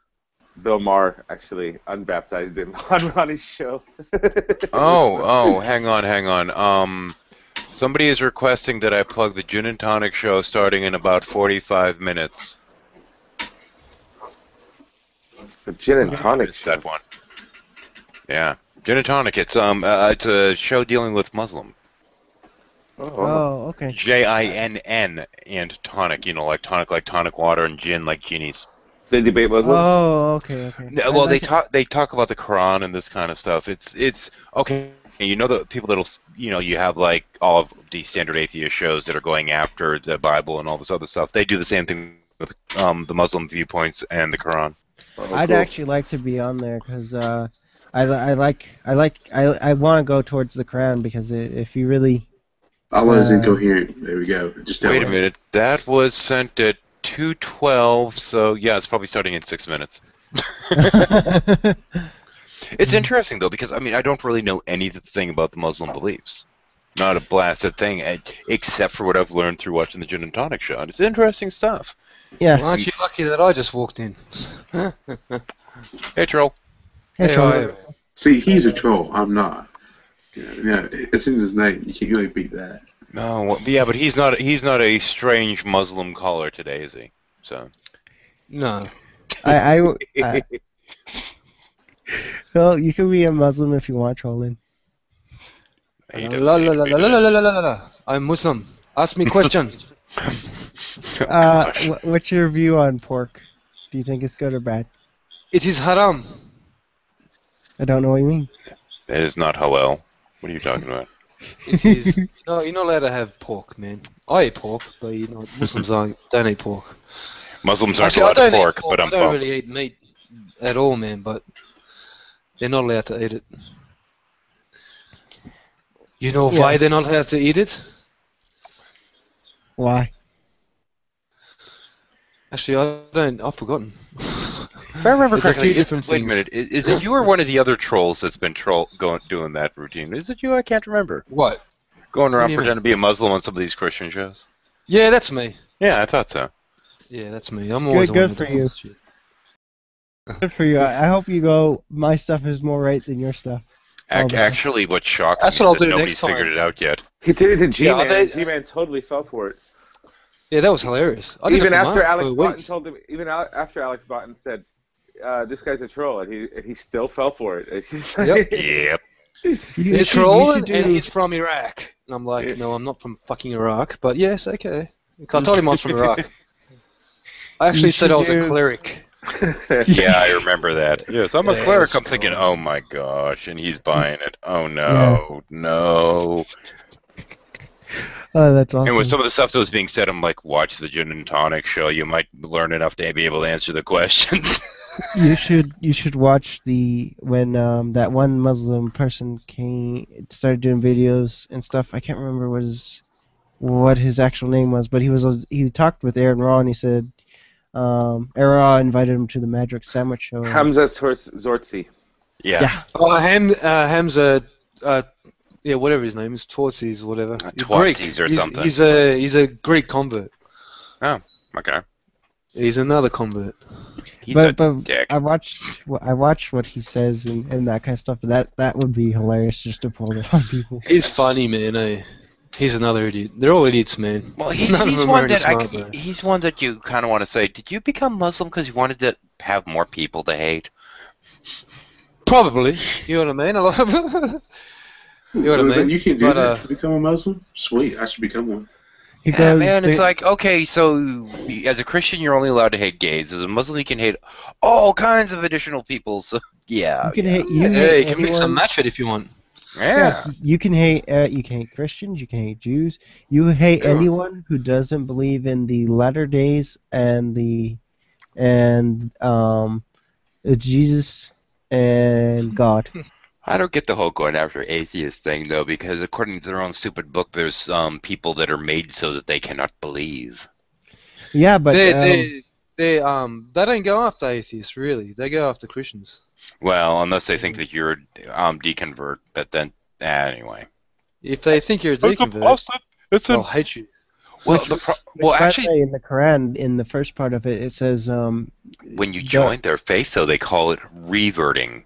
Bill Maher actually unbaptized him on his show. Hang on. Somebody is requesting that I plug the Gin and Tonic show starting in about 45 minutes. The Gin and Tonic show. That one. Yeah, Gin and Tonic. It's a show dealing with Muslim. Oh, okay. Jinn and tonic, like tonic water, and gin like genies. They debate Muslims. Oh, okay. No, well, they talk about the Quran and this kind of stuff. It's okay. You know the people that'll you have like all of the standard atheist shows that are going after the Bible and all this other stuff. They do the same thing with the Muslim viewpoints and the Quran. I'd actually like to be on there because I want to go towards the Quran because if you really. Allah is incoherent. There we go. Just wait a minute. That was sent at 2:12, so yeah, it's probably starting in 6 minutes. It's interesting though because I don't really know anything about the Muslim beliefs. Not a blasted thing, except for what I've learned through watching the Gin and Tonic show. And it's interesting stuff. Yeah. Well, aren't you lucky that I just walked in? Hey, troll. Hey, troll. See, he's a troll. I'm not. Yeah, it's in his name. You can't really beat that. No, well, yeah, but he's not a strange Muslim caller today, is he? So. No. Well, you can be a Muslim if you want, trolling. I'm Muslim. Ask me questions. What's your view on pork? Do you think it's good or bad? It is haram. I don't know what you mean. That is not halal. What are you talking about? It is. No, you're not allowed to have pork, man. I eat pork, but Muslims don't eat pork. Muslims aren't allowed to pork, but I don't really eat meat at all, man. But They're not allowed to eat it. You know why they're not allowed to eat it? Why? Actually, I've forgotten. If I remember correctly, wait a minute. Is it you or one of the other trolls that's been doing that routine? Is it you? I can't remember. What? Going around pretending to be a Muslim on some of these Christian shows? Yeah, that's me. Yeah, I thought so. Yeah, that's me. I'm always good for you. Good for you. I hope you go, my stuff is more right than your stuff. Actually, what shocks That's me what is I'll that do nobody's next time. figured it out yet. He did it to G-Man, Yeah, and G-Man totally fell for it. Yeah, that was hilarious. I did Even it for after for Alex a Botton week. told him, after Alex Botton said, "This guy's a troll," and he still fell for it. It's just like, Yep. He's trolling, and he's from Iraq. And I'm like, no, I'm not from fucking Iraq, but yes, okay. I told him I was from Iraq. I actually said I was a cleric. Yeah, I remember that. Yes, I'm a Yeah, cleric. that's I'm thinking, oh my gosh, and he's buying it. Oh no, no. Oh, that's awesome. And with some of the stuff that was being said, I'm like, watch the Gin and Tonic show. You might learn enough to be able to answer the questions. You should watch when that one Muslim person started doing videos and stuff. I can't remember what his actual name was, but he talked with Aaron Raw and he said Aaron Raw invited him to the Magic Sandwich Show. Hamza Zorzi. Yeah. Oh, Hamza, yeah, whatever his name is, Tortzes or whatever. Twatsies or something. He's a Greek convert. Oh, okay. He's another convert. He's a but dick. I watched what he says and that kind of stuff. That would be hilarious just to pull it on people. He's funny, man. He's another idiot. They're all idiots, man. Well, None of he's them one are that smart, bro. he's one that you kind of want to say, did you become Muslim because you wanted to have more people to hate? Probably. You know what I mean? You know what I mean? You can do But, that to become a Muslim? Sweet, I should become one. Yeah, man, it's like, okay, so as a Christian, you're only allowed to hate gays. As a Muslim, you can hate all kinds of additional people. So, yeah. You can hate You hate can mix and anyone. match it if you want. Yeah. You can hate Christians, you can hate Jews, you hate anyone who doesn't believe in the latter days and Jesus and God. I don't get the whole going after atheist thing, though, because according to their own stupid book, there's people that are made so that they cannot believe. Yeah, but they don't go after atheists, really. They go after Christians. Well, unless they think that you're deconvert, but then anyway. If they think you're a deconvert, they'll hate you. Well, by actually, the way, in the Quran, in the first part of it, it says when you join their faith, though, they call it reverting.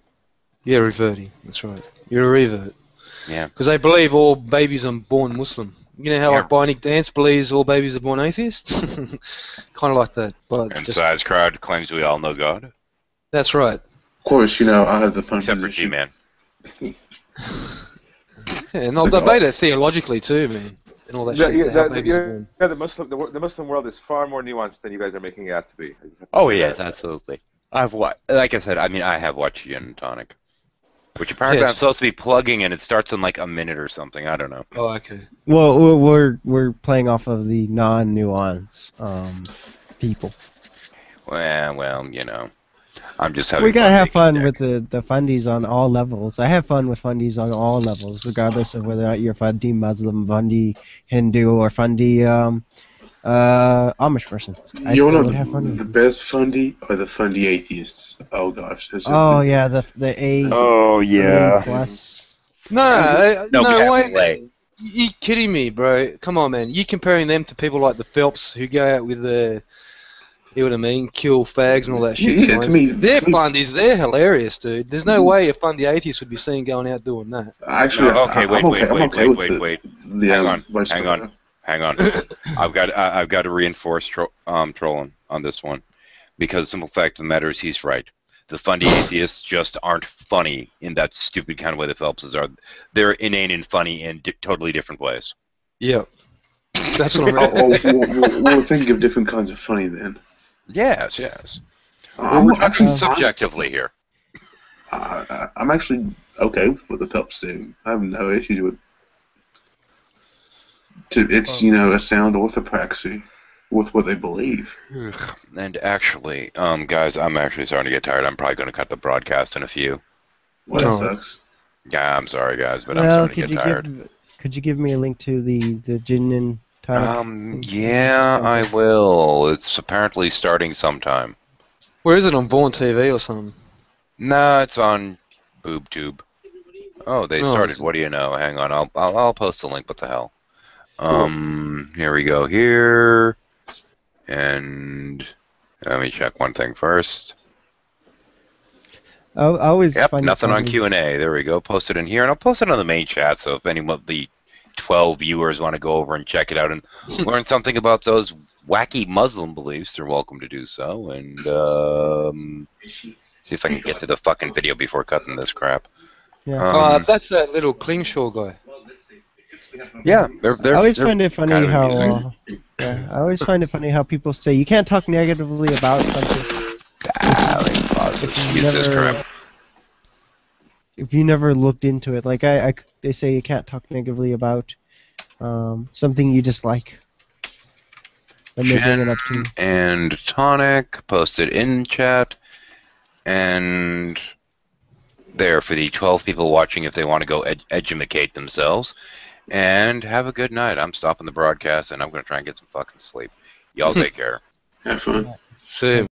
Yeah, reverting. That's right. You're a revert. Yeah. Because they believe all babies are born Muslim. You know how like Bionic Dance believes all babies are born atheists? Kind of like that. But And Size Crowd claims we all know God. That's right. Of course, I have the fun Except for position. G-Man. Yeah, and they'll debate it theologically too, man. And all that shit. How babies are born. The Muslim world is far more nuanced than you guys are making it out to be. Oh, yes, absolutely. Like I said, I have watched Gin and Tonic. Which apparently I'm supposed to be plugging, and it starts in like a minute or something. I don't know. Oh, okay. Well, we're playing off of the non-nuance people. Well, I'm just having. We gotta have fun making with the fundies on all levels. I have fun with fundies on all levels, regardless of whether or not you're fundy Muslim, fundy Hindu, or fundy Amish person. I You still know would have fun. the best fundy are the fundy atheists. Oh gosh. Oh yeah, the A. Oh A plus. No way. way. You kidding me, bro? Come on, man. You comparing them to people like the Phelps who go out with the, you know what I mean, kill fags and all that shit. Yeah, to me, they're fundies. They're hilarious, dude. There's no way a fundy atheist would be seen going out doing that. Actually, Okay, I'm okay wait. The, Hang on. I've got to reinforce trolling on this one, because the simple fact of the matter is he's right. The fundy atheists just aren't funny in that stupid kind of way the Phelpses are. They're inane and funny in totally different ways. Yep. That's what I'm we'll think of different kinds of funny then. Yes. I'm actually subjectively here. I'm actually okay with what the Phelps do. I have no issues with. It's a sound orthopraxy with what they believe. And actually, guys, I'm actually starting to get tired. I'm probably going to cut the broadcast in a few. Well, that sucks. Yeah, I'm sorry, guys, but I'm starting to get tired. Could you give me a link to the gin and tonic? Yeah, I will. It's apparently starting sometime. Where is it, on Vaughn TV or something? No, it's on BoobTube. Oh, they started. What do you know? Hang on, I'll post the link. What the hell? Here we go. Here, and let me check one thing first. I always Yep, find nothing on Q&A. There we go. Post it in here, and I'll post it on the main chat. So if any of the 12 viewers want to go over and check it out and learn something about those wacky Muslim beliefs, they're welcome to do so. And see if I can get to the fucking video before cutting this crap. Yeah. That's that little Klingshaw guy. Yeah, they're I always find it funny kind of how. I always find it funny how people say you can't talk negatively about something. If you never looked into it, like they say you can't talk negatively about something you dislike. And they bring it up to. And Tonic posted in chat, and there for the 12 people watching if they want to go edumacate themselves. And have a good night. I'm stopping the broadcast, and I'm going to try and get some fucking sleep. Y'all take care. Have fun. See you.